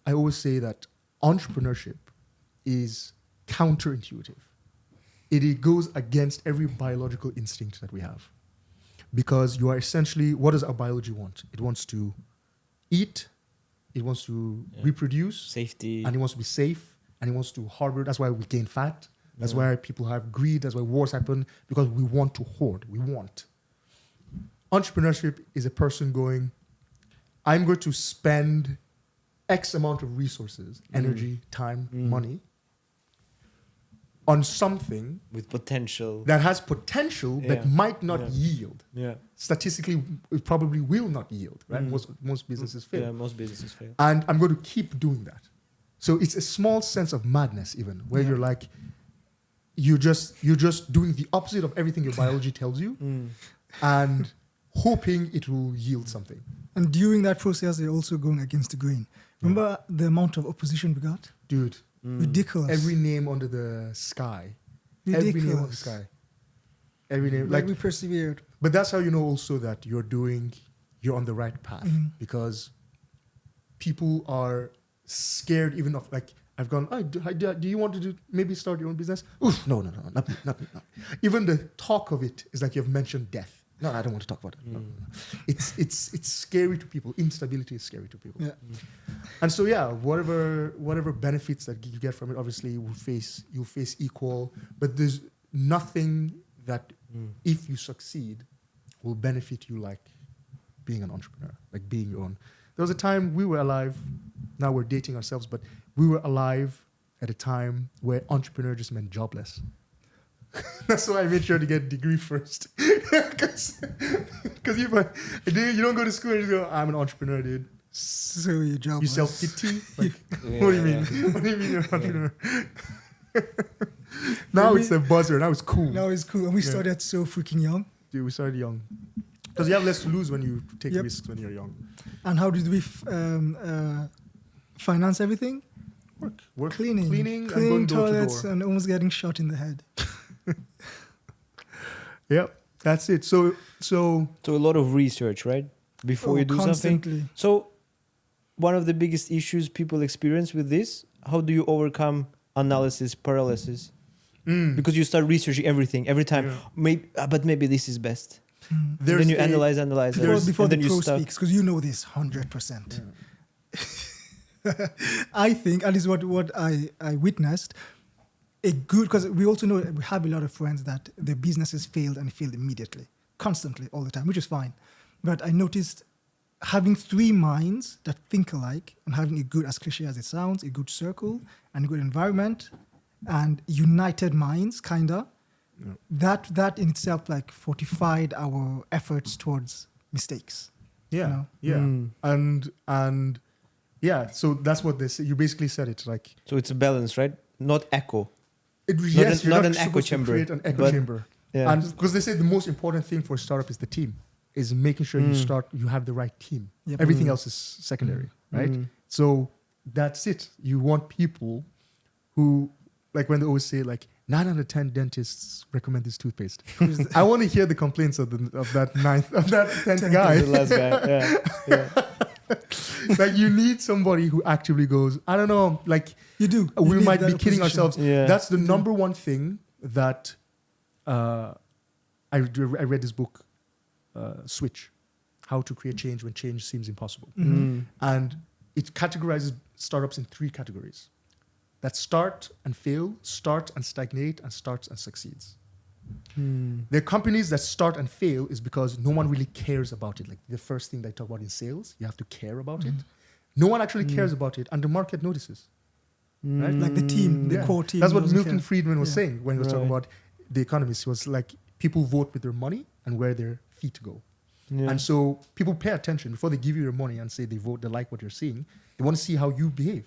I always say that entrepreneurship is counterintuitive. It goes against every biological instinct that we have. Because you are essentially, what does our biology want? It wants to eat, it wants to reproduce, Safety. and it wants to be safe, and it wants to harbor. That's why we gain fat. That's why people have greed. That's why wars happen, because we want to hoard. We want. Entrepreneurship is a person going, I'm going to spend X amount of resources, energy, time, money, on something With potential. that has potential Yeah. that might not Yeah. yield. Yeah. Statistically, it probably will not yield, right? Most businesses fail. Yeah, most businesses fail. And I'm going to keep doing that. So it's a small sense of madness, even, where you're like, you're just doing the opposite of everything your biology tells you, and hoping it will yield something. And during that process, they're also going against the grain. Remember the amount of opposition we got? Dude, Ridiculous. every name under the sky. Every name on the Ridiculous. sky. Every name. Like Like, we persevered. but that's how you know also that you're on the right path, because people are scared even of, like, I've gone, oh, do you want to maybe start your own business? Oof, no, not me. Even the talk of it is like you've mentioned death. No, I don't want to talk about it. No. It's scary to people. Instability is scary to people. Yeah. And so whatever benefits that you get from it, obviously you'll face equal. But there's nothing that if you succeed will benefit you like being an entrepreneur, like being your own. There was a time we were alive. Now we're dating ourselves, but we were alive at a time where entrepreneur just meant jobless. That's why I made sure to get a degree first. Because if you don't go to school and you go, I'm an entrepreneur, dude. So your job You was... sell pity? Like, what do you mean? What do you mean you're an entrepreneur? Now it's a buzzer. Now it's cool. Now it's cool. And we started so freaking young. Dude, we started young. Because you have less to lose when you take Yep. risks when you're young. And how did we finance everything? Work. Cleaning and going door to toilets door. and almost getting shot in the head. Yep, that's it. So So a lot of research, right? Before you do something. Constantly. So one of the biggest issues people experience with this, how do you overcome analysis paralysis? Because you start researching everything every time. Yeah. But maybe this is best. there's Then you a- analyze, Before and the then you pro start. speaks, because you know this 100%. I think, and this is what I witnessed, because we also know we have a lot of friends that their businesses failed and failed immediately, constantly, all the time, which is fine. But I noticed having three minds that think alike and having a good, as cliche as it sounds, a good circle and a good environment and united minds, kinda, that in itself like fortified our efforts towards mistakes. Yeah, You know? yeah, and yeah. So that's what they say. You basically said it like So it's a balance, right? Not echo. yes, not you're an not echo supposed to chamber, create an echo but- chamber. Yeah. And because they say the most important thing for a startup is the team, is making sure you have the right team. Yep. Everything else is secondary, right? So that's it. You want people who, like when they always say like 9 out of 10 dentists recommend this toothpaste. I want to hear the complaints of that 10th guy. The last guy. Yeah. Like you need somebody who actively goes, I don't know, like You do. You we need might that be kidding opposition. ourselves. Yeah. That's the number one thing that I read this book, Switch, How to Create Change When Change Seems Impossible. And it categorizes startups in 3 categories. That start and fail, start and stagnate, and starts and succeeds. The companies that start and fail is because no one really cares about it. Like the first thing they talk about in sales, you have to care about it. No one actually cares about it, and the market notices. Right? Like the team, the core team. That's what doesn't Milton care. Friedman was Yeah. saying when he was talking Right. about the economists. He was like, people vote with their money and where their feet go. Yeah. And so people pay attention before they give you your money and say they vote, they like what you're seeing. They want to see how you behave.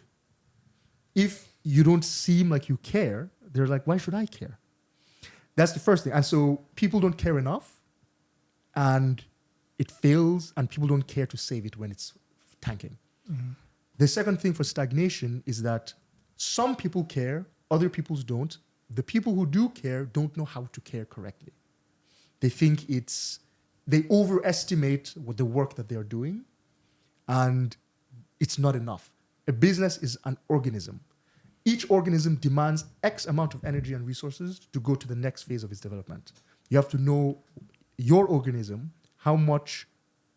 If you don't seem like you care, they're like, why should I care? That's the first thing. And so people don't care enough and it fails and people don't care to save it when it's tanking. The second thing for stagnation is that some people care, other people don't. The people who do care don't know how to care correctly. They think they overestimate what the work that they are doing and it's not enough. A business is an organism. Each organism demands X amount of energy and resources to go to the next phase of its development. You have to know your organism, how much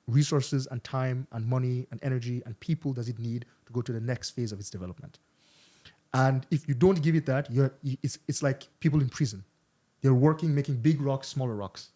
resources and time and money and energy and people does it need to go to the next phase of its development. And if you don't give it that, it's like people in prison. They're working, making big rocks, smaller rocks.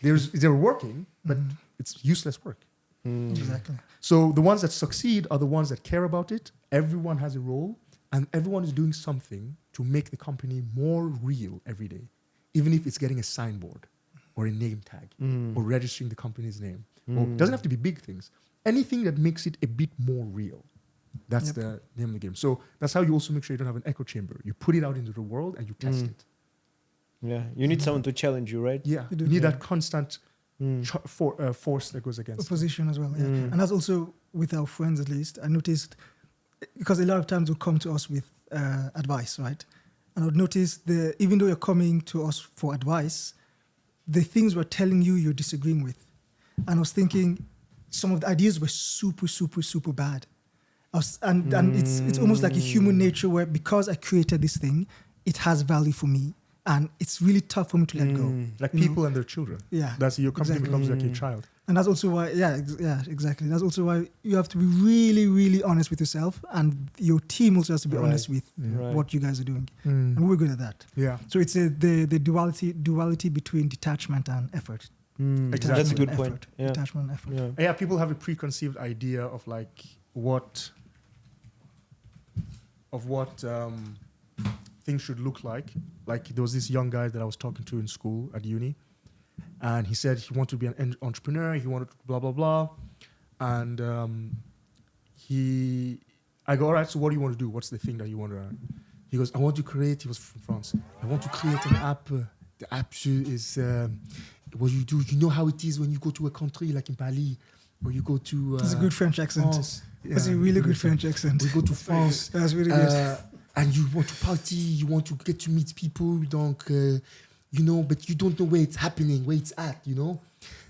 They're working, but it's useless work. Exactly. So the ones that succeed are the ones that care about it. Everyone has a role, and everyone is doing something to make the company more real every day, even if it's getting a signboard or a name tag or registering the company's name. Or it doesn't have to be big things. Anything that makes it a bit more real. That's the name of the game. So that's how you also make sure you don't have an echo chamber. You put it out into the world and you test it. Yeah. You need someone to challenge you, right? Yeah, You do. you need that constant force that goes against it. Opposition as well, yeah. And that's also with our friends at least. I noticed, because a lot of times they'll come to us with advice, right? And I've noticed even though you're coming to us for advice, the things we're telling you you're disagreeing with. And I was thinking some of the ideas were super, super, super bad. And it's almost like a human nature where because I created this thing, it has value for me. And it's really tough for me to let go. Like you know? people and their children. Yeah, That's your company exactly. becomes like your child. And that's also why, exactly. That's also why you have to be really, really honest with yourself, and your team also has to be Right. honest with Right. what you guys are doing. And we're good at that. Yeah. So it's the duality between detachment and effort. Exactly. That's a good Detachment and point. effort. Yeah. Detachment and effort. Yeah. Yeah, people have a preconceived idea of like what things should look like. Like there was this young guy that I was talking to in school at uni, and he said he wanted to be an entrepreneur. He wanted to blah blah blah, and I go, all right. So what do you want to do? What's the thing that you want to? He goes, I want to create. He was from France. I want to create an app. The app is what you do. You know how it is when you go to a country like in Bali, or you go to. It's a good French accent. France. That's a really good French accent. We go to France. That's really good. And you want to party, you want to get to meet people, donc, but you don't know where it's happening, where it's at,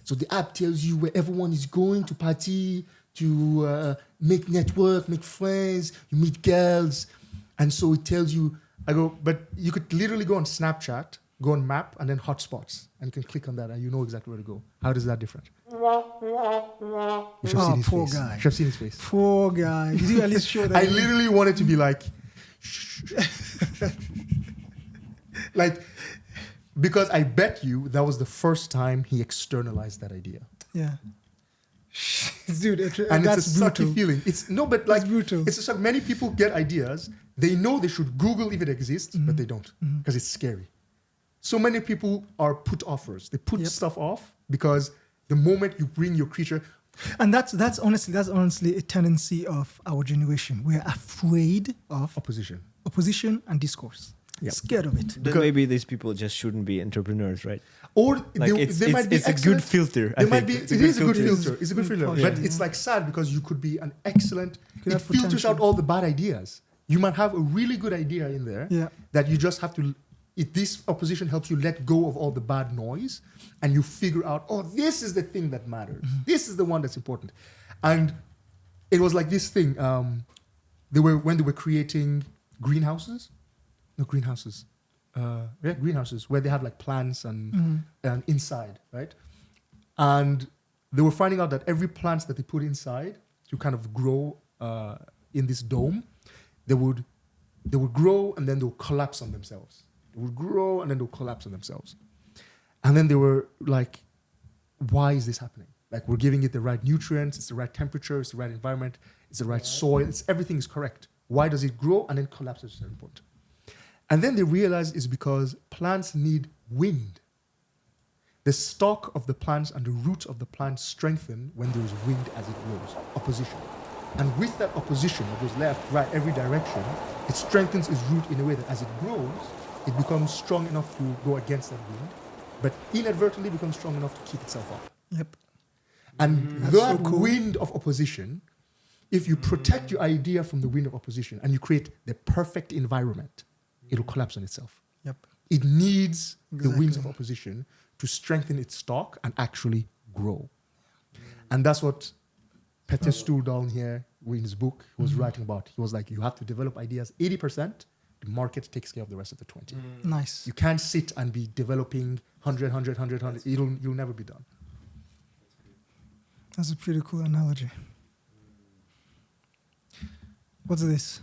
So the app tells you where everyone is going to party, to make network, make friends, you meet girls. And so it tells you, I go, but you could literally go on Snapchat, go on map, and then hotspots. And you can click on that and you know exactly where to go. How is that different? You should have seen his poor face. guy. You should have seen his face. Poor guy. Did you at least show that? I literally wanted to be like, like, because I bet you that was the first time he externalized that idea. Yeah. Dude, And that's it's a sucky brutal. feeling. It's no, but That's like brutal. it's just like many people get ideas. They know they should Google if it exists, but they don't because it's scary. So many people are put offers. They put Yep. stuff off because the moment you bring your creature, And that's honestly a tendency of our generation. We're afraid of opposition and discourse. Yep. Scared of it. Then maybe these people just shouldn't be entrepreneurs, right? or Like they might be it's a excellent. good filter. They I might think. be. It is a good filter. It's a good Mm, filter, yeah. but it's like sad because you could be an excellent. could It have filters potential. out all the bad ideas. You might have a really good idea in there Yeah. that you just have to. This opposition helps you let go of all the bad noise, and you figure out, oh, this is the thing that matters. This is the one that's important, and it was like this thing. When they were creating greenhouses, greenhouses where they have like plants and inside, right? And they were finding out that every plant that they put inside to kind of grow in this dome, they would grow and then they'll collapse on themselves. They would grow and then they'll collapse on themselves. And then they were like, why is this happening? Like we're giving it the right nutrients, it's the right temperature, it's the right environment, it's the right soil, everything is correct. Why does it grow and then collapse at a certain point? And then they realized it's because plants need wind. The stalk of the plants and the roots of the plant strengthen when there is wind as it grows, opposition. And with that opposition that goes left, right, every direction, it strengthens its root in a way that as it grows, it becomes strong enough to go against that wind, but inadvertently becomes strong enough to keep itself up. Yep. And That's that so cool. wind of opposition, if you protect your idea from the wind of opposition and you create the perfect environment, it'll collapse on itself. Yep. It needs the winds of Exactly. opposition to strengthen its stalk and actually grow. And that's what Peter Stool down here in his book was writing about. He was like, you have to develop ideas 80%, the market takes care of the rest of the 20. Nice. You can't sit and be developing 100. You'll never be done. That's a pretty cool analogy. What's this?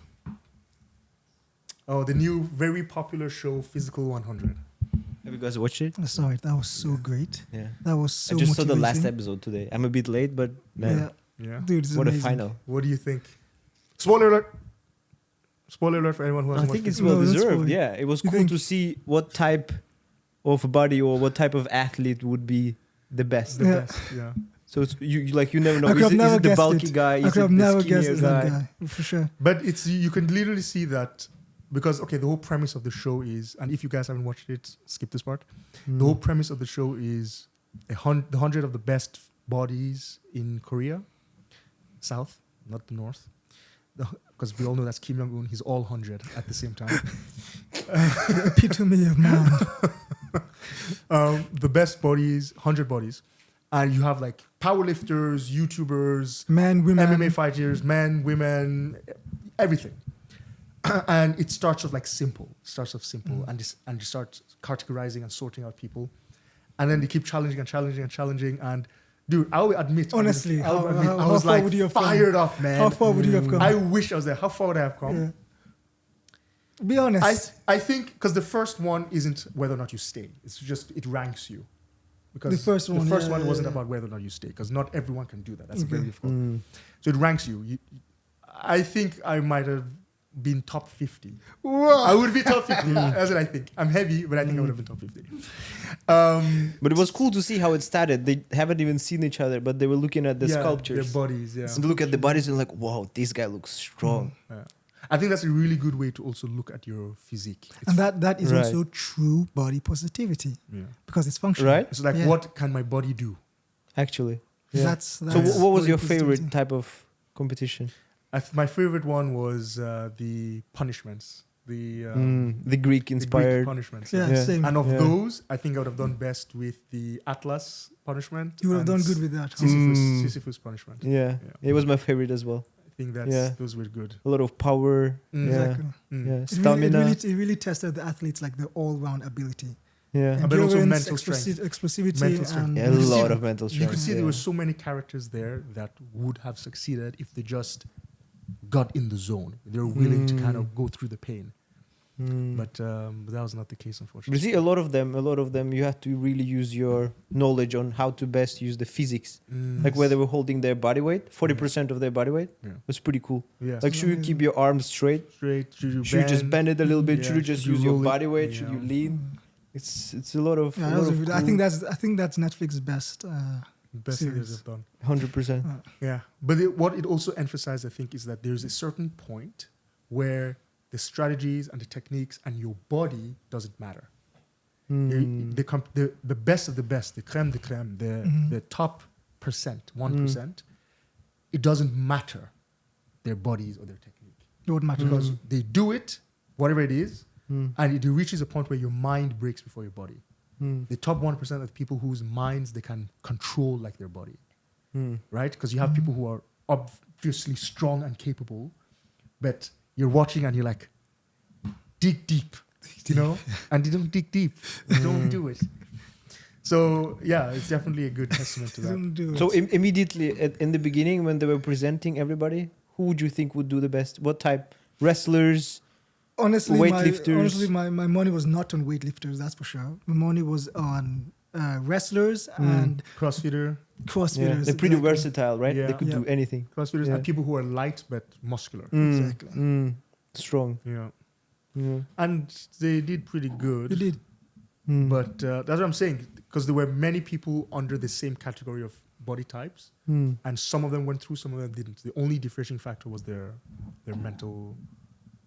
Oh, the new, very popular show, Physical 100. Have you guys watched it? I saw it. That was so great. Yeah. That was so I just saw the last motivating. episode today. I'm a bit late, but man, Yeah. Dude, it's what amazing. a final. What do you think? Spoiler alert. Spoiler alert for anyone who I hasn't think watched it's it. No, well that's deserved. fine. Yeah, it was You cool think- to see what type of body or what type of athlete would be the best. The Yeah. best, yeah. So it's, you never know. I could Is have it never the guessed bulky it. guy? I Is could it have the never guessed skinnier it's guy? that guy, for sure. But it's you can literally see that because okay, the whole premise of the show is, and if you guys haven't watched it, skip this part. The whole premise of the show is the 100 of the best bodies in Korea, South, not the North, because we all know that's Kim Jong Un. He's all 100 at the same time. The epitome of man. The best bodies, 100 bodies, and you have like powerlifters, YouTubers, Men, women. MMA fighters, men, women, everything. And it starts off like simple. It starts off simple, and you start categorizing and sorting out people, and then they keep challenging and challenging and challenging. And dude, I will admit, Honestly, I will how- admit, how- I how was far like would you have come? fired up, man. How far would you have come? I wish I was there. How far would I have come? Yeah. Be honest. I think because the first one isn't whether or not you stay. It's just it ranks you. Because The first one, the first yeah, one yeah, wasn't yeah. about whether or not you stay, because not everyone can do that. That's Okay. very difficult. So it ranks you. I think I might have been top 50. Whoa. I would be top 50. That's what I think. I'm heavy, but I think I would have been top 50. But it was cool to see how it started. They haven't even seen each other, but they were looking at the yeah, sculptures. their bodies. Yeah. So they look at the bodies and like, wow, this guy looks strong. Yeah. I think that's a really good way to also look at your physique. And that is Right. also true body positivity Yeah. because it's functional. Right? It's like, Yeah. what can my body do? Actually. That's So that's what was body your favorite positivity. type of competition? My favorite one was the punishments. The The Greek the Greek inspired. punishments. Yeah, Yeah. same. And of Yeah. those, I think I would have done best with the Atlas punishment. You would have and done good with that. huh? Sisyphus punishment. Yeah. Yeah. It was my favorite as well. I think those were good. A lot of power. Mm. Yeah. Exactly. Mm. Yeah. It Stamina. really tested the athletes like the all-round ability. Yeah. But also Endurance, mental strength. explosivity, Mental strength. and Yeah, a You could see- lot of mental strength. You could see yeah. there were so many characters there that would have succeeded if they just got in the zone. They were willing to kind of go through the pain. But that was not the case, You unfortunately. see, a lot of them, you have to really use your knowledge on how to best use the physics. Like where they were holding their body weight, 40% of their body weight. Yeah. Was pretty cool. Yeah. Like, should you keep your arms straight? Straight. Should you Should you just bend it a little bit? Yeah, Should you just should you use your roll it? body weight? Should you Yeah. lean? It's a lot of. Yeah, a that lot was a of good- I think that's Netflix's best. Best thing Serious. they've done. 100%. Yeah. But what it also emphasized, I think, is that there's a certain point where the strategies and the techniques and your body doesn't matter. The best of the best, the creme de creme, the top percent, 1%, it doesn't matter their bodies or their technique. It would matter. Because they do it, whatever it is, and it reaches a point where your mind breaks before your body. The top 1% are the people whose minds they can control like their body. Right? Because you have people who are obviously strong and capable, but you're watching and you're like, dig deep, you know? And they don't dig deep. They don't do it. So, yeah, it's definitely a good testament to that. Don't do it. So immediately in the beginning, when they were presenting everybody, who would you think would do the best? What type? Wrestlers? honestly, weightlifters. my money was not on weightlifters, that's for sure. My money was on wrestlers and CrossFitter. CrossFitters. Yeah, they're pretty exactly. versatile, right? Yeah. They could do anything. CrossFitters Yeah. and people who are light but muscular. Exactly. Strong. Yeah. Yeah. And they did pretty good. You did. But that's what I'm saying. Because there were many people under the same category of body types. And some of them went through, some of them didn't. The only differentiating factor was their mental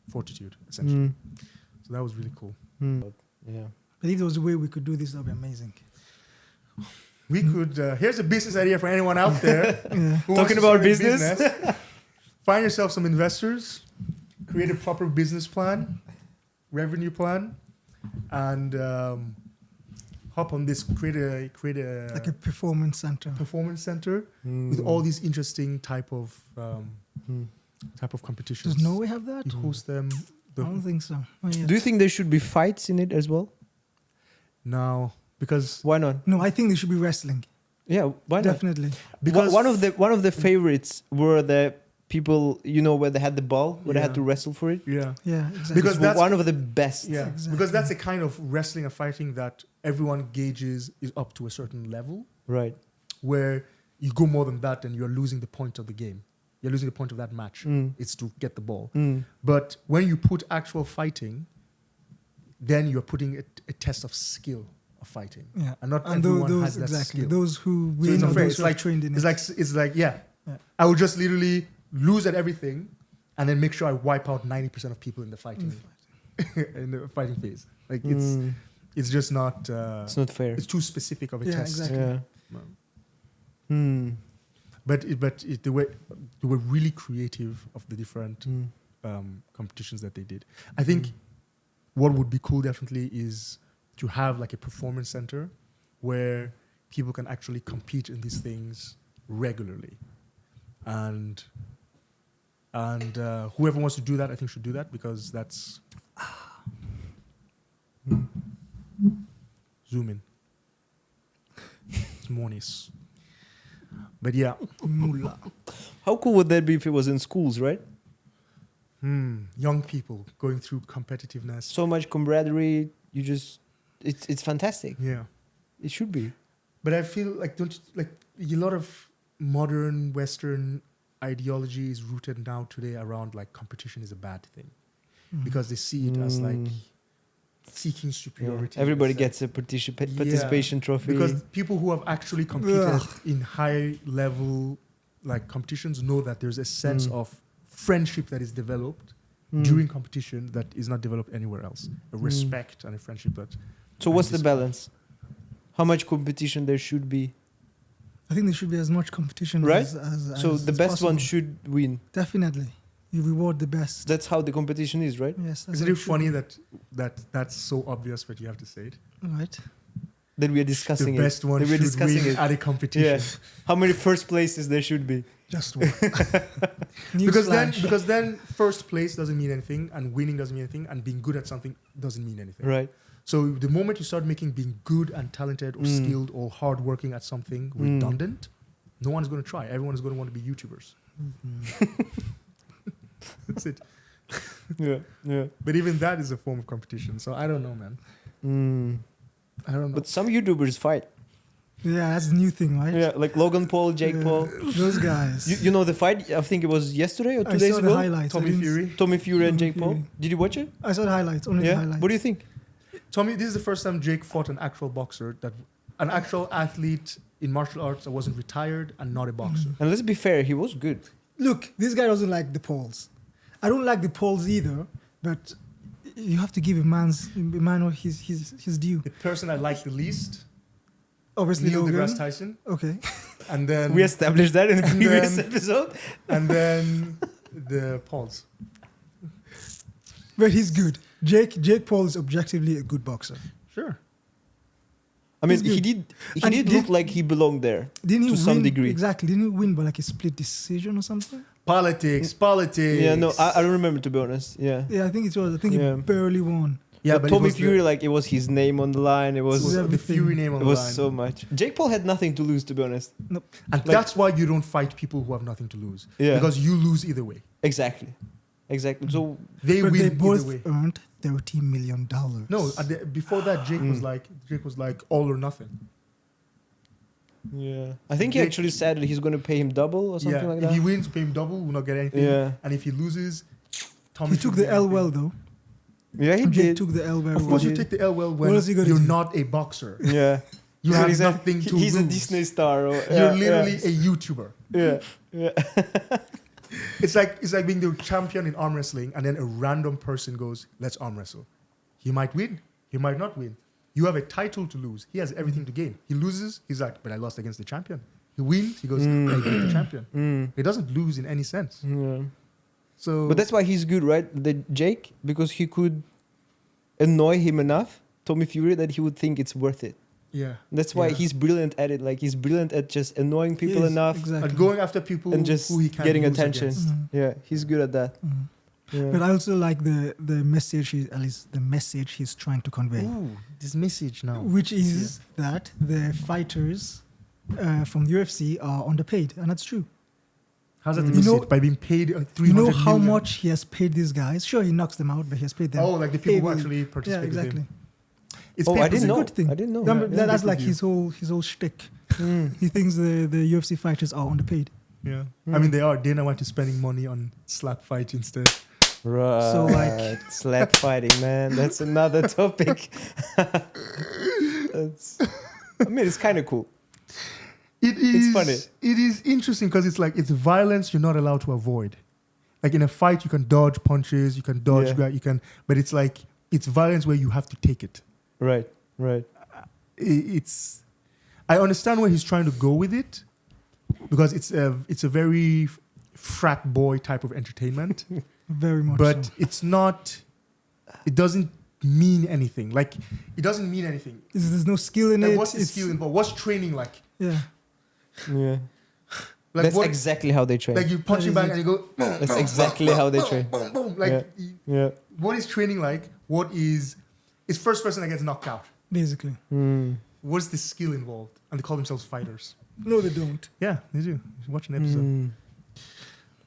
fortitude, essentially. So that was really cool. Yeah. But if there was a way we could do this, that would be amazing. We could, here's a business idea for anyone out there who wants Talking to about start a business? Find yourself some investors, create a proper business plan, revenue plan, and hop on this, create a Like a performance center. performance center with all these interesting type of competitions. Does Norway have that? You host them. I don't think so. Oh, yeah. Do you think there should be fights in it as well? No, because Why not? No, I think they should be wrestling. Yeah, why not? Definitely. because one of the favorites were the people, where they had the ball, where they had to wrestle for it. yeah. Yeah, exactly. Because It's that's- one of the best. Yeah, Exactly. because that's the kind of wrestling and fighting that everyone gauges is up to a certain level, Right. where you go more than that and you're losing the point of the game. You're losing the point of that match. It's to get the ball. But when you put actual fighting, then you're putting a test of skill of fighting. Yeah. And not And everyone those has that exactly. skill. Those who So win it's or unfair. those It's who like, are trained in it's it. like, yeah. I would just literally lose at everything and then make sure I wipe out 90% of people in the fighting in the fighting phase. Like it's just not It's not fair. it's too specific of a Yeah, test. exactly. Yeah. But they were really creative of the different competitions that they did. I think what would be cool definitely is to have like a performance center where people can actually compete in these things regularly, and whoever wants to do that, I think should do that because that's zoom in. It's Monis. But yeah. Mullah. How cool would that be if it was in schools, right? Young people going through competitiveness. So much camaraderie. It's fantastic. Yeah. It should be. But I feel like a lot of modern Western ideology is rooted now today around like competition is a bad thing because they see it as like seeking superiority. Everybody It's gets a participation trophy. because people who have actually competed in high level like competitions know that there's a sense of friendship that is developed during competition that is not developed anywhere else. A respect and a friendship that. So what's the balance? How much competition there should be? I think there should be as much competition Right? as So the as best possible. one should win. Definitely. You reward the best. That's how the competition is, right? Yes. that's Isn't how it should funny be. that's so obvious, but you have to say it? Right. Then we are discussing The best one Then we're should discussing win it. at a competition. Yeah. How many first places there should be? Just one. Because then first place doesn't mean anything, and winning doesn't mean anything, and being good at something doesn't mean anything. Right. So the moment you start making being good and talented or skilled or hardworking at something redundant, no one's going to try. Everyone is going to want to be YouTubers. That's it. Yeah. But even that is a form of competition. So I don't know, man. I don't know. But some YouTubers fight. Yeah, that's a new thing, right? Yeah, like Logan Paul, Jake Paul. Those guys. You know the fight? I think it was yesterday or 2 I days saw ago. the highlights. I Tommy didn't- Fury. Tommy Fury and Tommy Jake Paul. Fury. Did you watch it? I saw the highlights. Only the Yeah. highlights. What do you think? Tommy, this is the first time Jake fought an actual boxer, an actual athlete in martial arts that wasn't retired and not a boxer. And let's be fair, he was good. Look, this guy doesn't like the polls. I don't like the polls either, but you have to give a man his due. The person I like the least, Obviously, Neil Logan. deGrasse Tyson, Okay. and then We established that in the And previous then- episode. and then the Pauls. But he's good. Jake Paul is objectively a good boxer. Sure. I mean, He's he good. did And look did- like he belonged there. Didn't he To win? some degree. Exactly. Didn't he win by like a split decision or something? Politics. Yeah, no, I don't remember, to be honest. Yeah. Yeah, I think it was. I think Yeah. he barely won. Yeah, But but Tommy it was Fury, like, it was his name on the line. It it was, was the everything. Fury name on it the was line. so much. Jake Paul had nothing to lose, to be honest. And that's why you don't fight people who have nothing to lose. Yeah. Because you lose either way. Exactly. So, They But win they either both way. earned $30 million. No, before that, Jake was like all or nothing. yeah. I think he Jake- actually said that he's going to pay him double or something Yeah, like if that. he wins, pay him double, will not get anything. Yeah. And if he loses, Tommy He took should the get L anything. well though. Yeah, he Jake did. took the L very Of well. course, He you did. take the L well What when else he gonna you're do? not a boxer. Yeah. You So have he's nothing to He's lose. a Disney star. Or, You're literally a YouTuber. Yeah. Yeah. It's like being the champion in arm wrestling, and then a random person goes, "Let's arm wrestle." He might win. He might not win. You have a title to lose. He has everything to gain. He loses. He's like, "But I lost against the champion." He wins. He goes, "I beat the champion." He doesn't lose in any sense. Yeah. So, But that's why he's good, right? The Jake, because he could annoy him enough, Tommy Fury, that he would think it's worth it. yeah. That's why Yeah. he's brilliant at it. Like, he's brilliant at just annoying people Yes, enough Exactly. At going after people and just who he can't getting lose attention. against. Yeah, he's good at that. Yeah. But I also like the message, at least the message he's trying to convey, Ooh, this message now. which is that the fighters from the UFC are underpaid, and that's true. How's that the You know- message? By being paid 300 You know how million? much he has paid these guys? Sure, he knocks them out, but he has paid them. Oh, like the people who heavily. actually Yeah, participate with exactly. him. It's Oh, I pay-per-view. didn't know. good thing. I didn't know. That- Yeah, that's yeah. like his whole shtick. He thinks the UFC fighters are underpaid. Yeah. I mean, they are. Dana White is spending money on slap fight instead. Right. So, like- slap fighting, man. That's another topic. I mean, it's kind of cool. It's funny. It is interesting because it's like it's violence you're not allowed to avoid. Like in a fight, you can dodge punches, you can dodge, but it's like it's violence where you have to take it. Right. It's. I understand where he's trying to go with it, because it's a very frat boy type of entertainment, Very much but so. it's not. It doesn't mean anything. Like it doesn't mean anything. There's no skill in Like, it. what's the skill involved? What's training like? Yeah. Yeah. Like That's what? exactly how they train. Like you punch him back and you go. That's exactly how they train. Boom, boom. Like Yeah. what is training like? What is? It's first person that gets knocked out. Basically. What's the skill involved? And they call themselves fighters. No, they don't. Yeah, they do. You should watch an episode.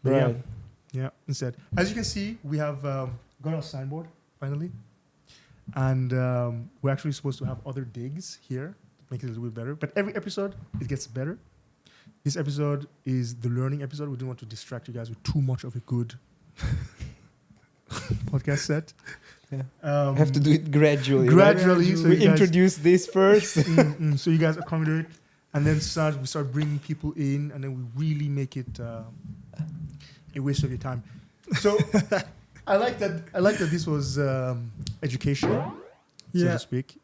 But Right. yeah. Instead, as you can see, we have got our signboard finally, and we're actually supposed to have other digs here, make it a little bit better. But every episode, it gets better. This episode is the learning episode. We didn't want to distract you guys with too much of a good podcast set. Yeah. Have to do it gradually. gradually. Right? So We you guys, introduce this first. so you guys accommodate, and then we start bringing people in, and then we really make it a waste of your time. So I like that. I like that this was educational, so Yeah. to speak.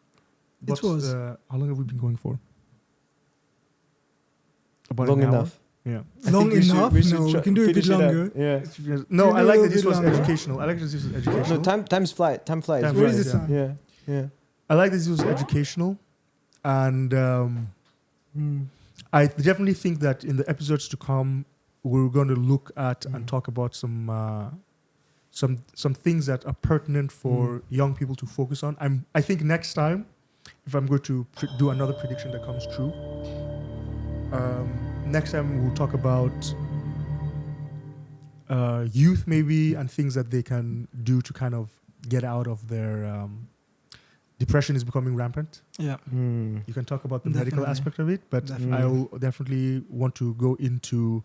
It was. How long have we been going for? About Long an hour? enough. Yeah. Long enough? We should No, we try- can do it a bit finish it up. longer. Yeah. No, Can I do like a that this bit was longer. educational. I like that this was educational. No, time flies. Time What flies, is it, yeah. son? Yeah. I like that this was educational, and I definitely think that in the episodes to come, we're going to look at and talk about some things that are pertinent for young people to focus on. I think next time, if I'm going to do another prediction that comes true, next time we'll talk about youth maybe, and things that they can do to kind of get out of their depression is becoming rampant. Yeah. You can talk about the medical Definitely. aspect of it, but Definitely. I will definitely want to go into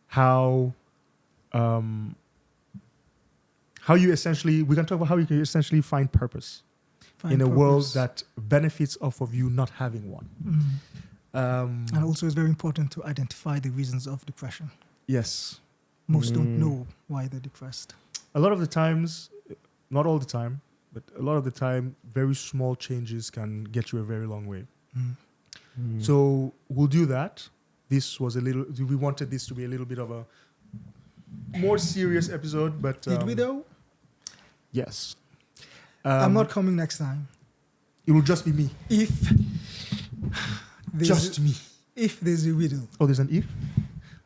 how you essentially, we can talk about how you can essentially find purpose in a world that benefits off of you not having one. And also it's very important to identify the reasons of depression. Yes. Most don't know why they're depressed. A lot of the times, not all the time, but a lot of the time, very small changes can get you a very long way. So we'll do that. This was we wanted this to be a little bit of a more serious episode, but... Did we though? Yes. I'm not coming next time. It will just be me. If Just me. If there's a riddle. Oh, there's an if?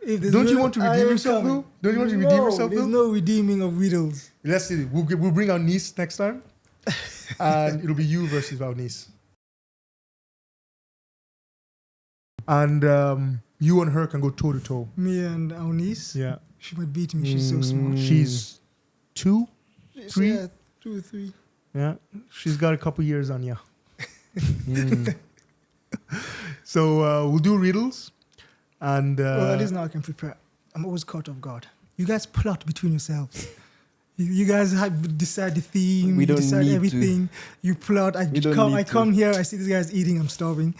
If there's Don't a you riddle, want to I redeem am yourself coming. though? Don't you want to redeem yourself There's though? no redeeming of riddles. Let's see. We'll bring our niece next time. And it'll be you versus our niece. And you and her can go toe to toe. Me and our niece. Yeah. She might beat me. She's so smart. She's 2, 3. Yeah, 2 or 3. Yeah. She's got a couple years on you. So we'll do riddles. And Well, at least now I can prepare. I'm always caught off guard. You guys plot between yourselves. You guys decide the theme. We you don't decide need to. everything. You plot. I We don't come. need I to. come here. I see these guys eating. I'm starving.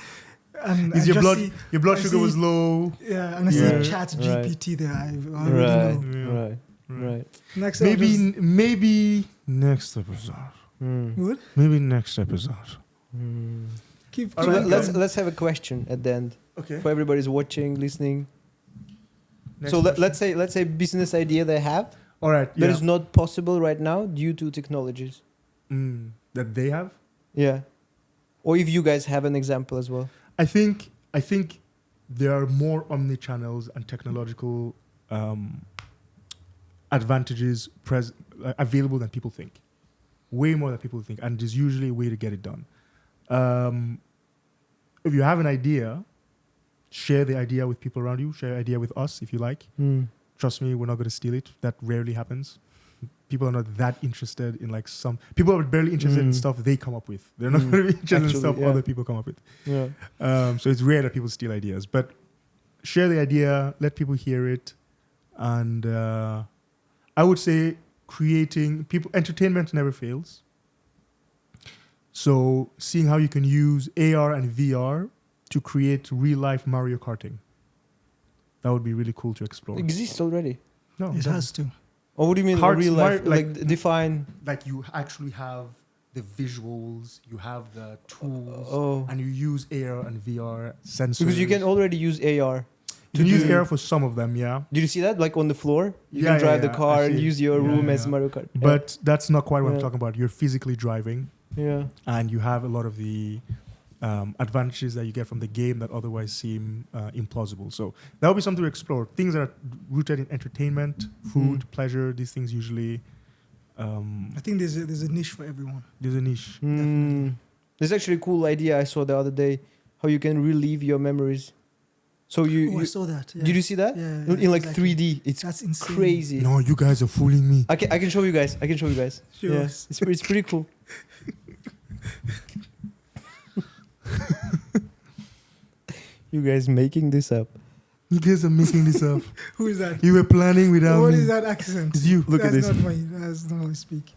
And is I your just blood see- your blood I sugar see- was low? Yeah, and I Yeah. see Chat Right. GPT there. I already know. Right. Next Maybe next episode. What? Maybe next episode. Keep All So right, let's guys. let's have a question at the end Okay. for everybody's watching, listening. Next So question. let's say business idea they have All right. that Yeah. is not possible right now due to technologies. That they have. Yeah. Or if you guys have an example as well. I think there are more omni-channels and technological advantages available than people think. Way more than people think, and there's usually a way to get it done. If you have an idea, share the idea with people around you. Share the idea with us if you like. Trust me, we're not going to steal it. That rarely happens. People are not that interested in people are barely interested in stuff they come up with. They're not going to be interested in stuff other people come up with. Yeah. So it's rare that people steal ideas, but share the idea, let people hear it, and I would say entertainment never fails. So seeing how you can use AR and VR to create real life Mario Karting, that would be really cool to explore. Exists already. No, It has to. Or what do you mean Hearts, real life? Mario- Like define. like you actually have the visuals, you have the tools, Oh. and you use AR and VR sensors. Because you can already use AR. You can use do- AR for some of them, yeah. Did you see that? Like on the floor, you Yeah, can drive yeah, the I car see and it. use your Yeah, room as yeah. Mario Kart. But that's not quite what I'm Yeah. talking about. You're physically driving, Yeah. and you have a lot of the advantages that you get from the game that otherwise seem implausible. So that would be something to explore. Things that are rooted in entertainment, food, pleasure. These things usually. I think there's a niche for everyone. There's a niche. There's actually a cool idea I saw the other day, how you can relive your memories. So I saw that. Yeah. did you see that? Yeah, In like exactly. 3D. It's That's insane. crazy. No, you guys are fooling me. I can show you guys. Sure. Yeah, it's pretty cool. You guys making this up. You guys are making this up. Who is that? You were planning without What me. is that accent? It's you. Look at That's this. not my. That's not how I speak.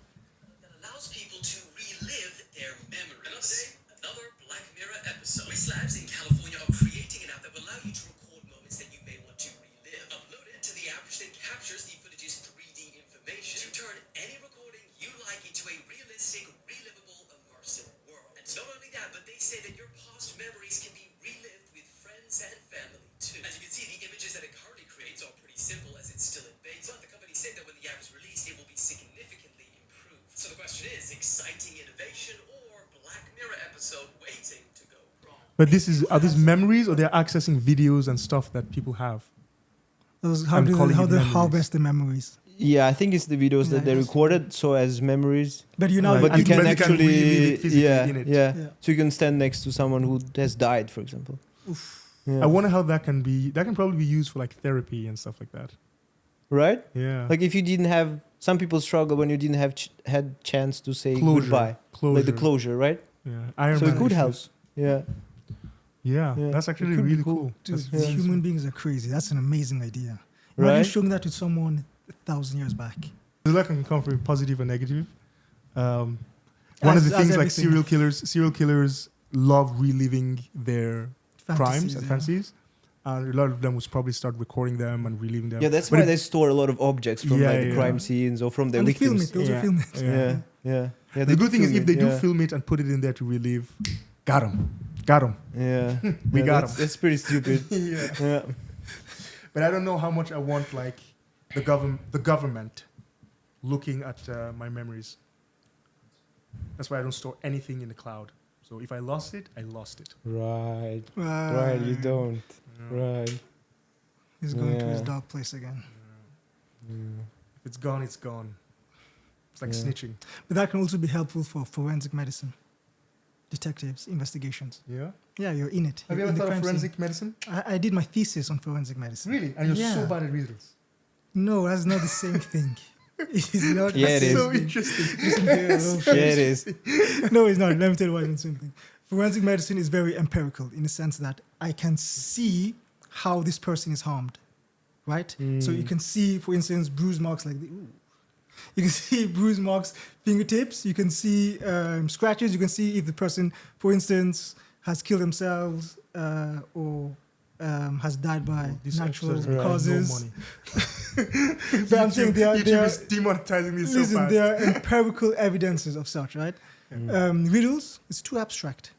that allows people to relive their memories. Another Black Mirror episode. Voice labs in California are creating an app that will allow you to record moments that you may want to relive. Upload it to the app, which then captures the footage's 3D information to turn any recording you like into a realistic, relivable, immersive world. And not only that, but they say that your past memories can be relived with friends and family too. As you can see, the images that it currently creates are pretty simple as it's still in beta. But the company said that when the app is released, it will be significantly improved. So the question is, exciting innovation or Black Mirror episode waiting to go wrong? But are these memories, or they're accessing videos and stuff that people have? How I'm do calling how it they memories. harvest the memories? Yeah, I think it's the videos that they Nice. recorded, so as memories. But you know, Right. But you And can but you can actually, relive it physically yeah, in it. yeah. Yeah. So you can stand next to someone who has died, for example. Yeah. I wonder how that can be. That can probably be used for like therapy and stuff like that. right? Yeah. Like if you didn't have, some people struggle when you didn't have had chance to say Closure. goodbye, like the closure, right? Yeah. Iron So Man it could help. issues. Yeah. Yeah. Yeah. That's It actually could be really cool. cool. Dude, That's Yeah. human beings are crazy. That's an amazing idea. Imagine Right? showing that to someone 1,000 years back. The luck can come from positive and negative. One of the As things like everything. serial killers love reliving their crimes Fantasies, and yeah. fantasies. And a lot of them would probably start recording them and reliving them. Yeah, that's But why it- they store a lot of objects from Yeah, like the yeah. crime scenes or from their And they film victims. it. Those are Yeah. film it. Yeah, yeah. Yeah, the they good do thing is film if they it, do yeah. film it and put it in there to relive, got them. Got them. Yeah. We Yeah, got that's, 'em. that's pretty stupid. Yeah. Yeah. But I don't know how much I want like the government looking at my memories. That's why I don't store anything in the cloud. So if I lost it, I lost it. Right. Right, you don't. Right. He's going to his Yeah. dark place again. If it's gone, it's gone. It's like Yeah. snitching. But that can also be helpful for forensic medicine, detectives, investigations. Yeah. Yeah, you're in it. Have you You're ever in the thought of crime forensic scene. medicine? I did my thesis on forensic medicine. Really? And you're so Yeah. bad at riddles. No, that's not the same thing. It is not. Yeah, the it same is. So thing. interesting. Yeah, it is. No, it's not. Let me tell you why it's the same thing. Forensic medicine is very empirical in the sense that I can see how this person is harmed, right? So you can see, for instance, bruise marks like ooh. You can see bruise marks, fingertips. You can see scratches. You can see if the person, for instance, has killed themselves or has died by This natural episode has causes. No money. But I'm saying they are, YouTube is demonetizing this so listen, fast. there are empirical evidences of such, right? Riddles is too abstract,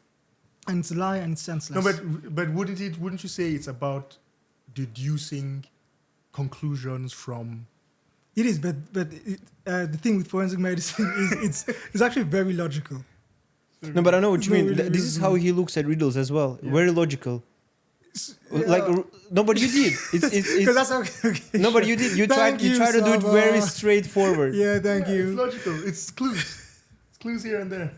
and it's a lie and it's senseless. No, but wouldn't you say it's about deducing conclusions from? It is, but the thing with forensic medicine is it's actually very logical. No, but I know what you No, mean. really, This is really. how he looks at riddles as well. Very logical. Like no, but you did. Because It's that's okay. no, but you did. You Thank try to do it Saba. very straightforward. Yeah, thank It's you. logical. It's clues. It's clues here and there.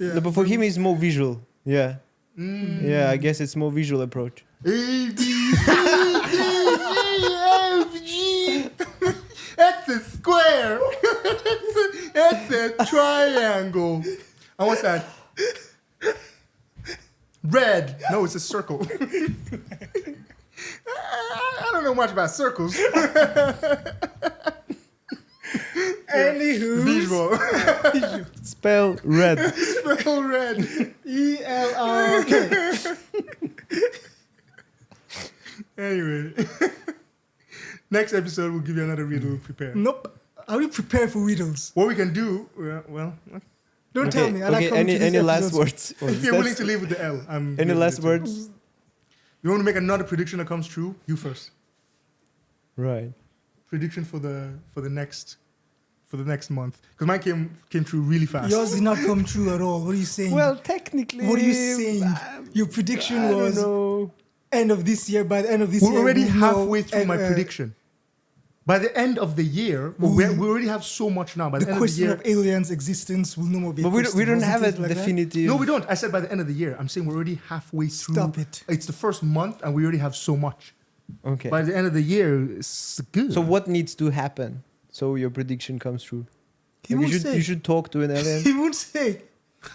Yeah. No, but for him, it's more visual. Yeah. Yeah, I guess it's more visual approach. A, B, C, D, E, F, G. It's a square. It's a triangle. And what's that? Red. No, it's a circle. I don't know much about circles. Anywho, Visual. Spell red. Spell red. ELR. Okay. Anyway. Next episode, we'll give you another riddle prepared. Nope. Are we prepared for riddles? What we can do, well, Don't tell me. I like coming to Any these last episodes. words? if you're willing to live with the L, I'm. Any good with last it too. words? You want to make another prediction that comes true? You first. Right. Prediction for the next month, because mine came true really fast. Yours did not come true at all. What are you saying? Well, technically. What are you saying? Your prediction I don't was know. end of this year. By the end of this We're year, already we'll know, halfway through my prediction. By the end of the year, we already have so much now. By the, The end of the question year, of aliens' existence will no more be. But we don't have a like that? definitive. no, we don't. I said by the end of the year. I'm saying we're already halfway through. Stop it. It's the first month, and we already have so much. Okay. By the end of the year, it's good. So what needs to happen so your prediction comes true? He Like, won't you say. should talk to an alien. He won't say.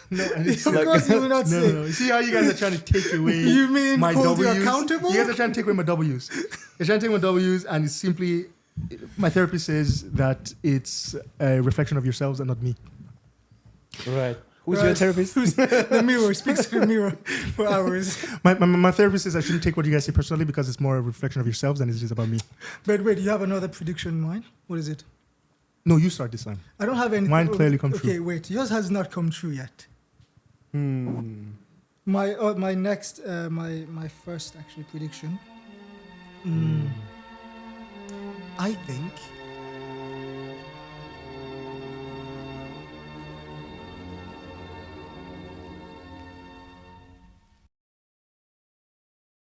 No, and Of it's course, he will not no, say. no. You see how you guys are trying to take away You mean my hold you W's? accountable? You guys are trying to take away my W's. You're trying to take my W's, and it's simply my therapist says that it's a reflection of yourselves and not me. Right. Who's Right. your therapist? The mirror speaks to the mirror for hours. My therapist says I shouldn't take what you guys say personally because it's more a reflection of yourselves than it is about me. But wait, you have another prediction in mind? What is it? No, you start this time. I don't have anything. Mine clearly come Okay, true. wait. Yours has not come true yet. My next my first actually prediction. I think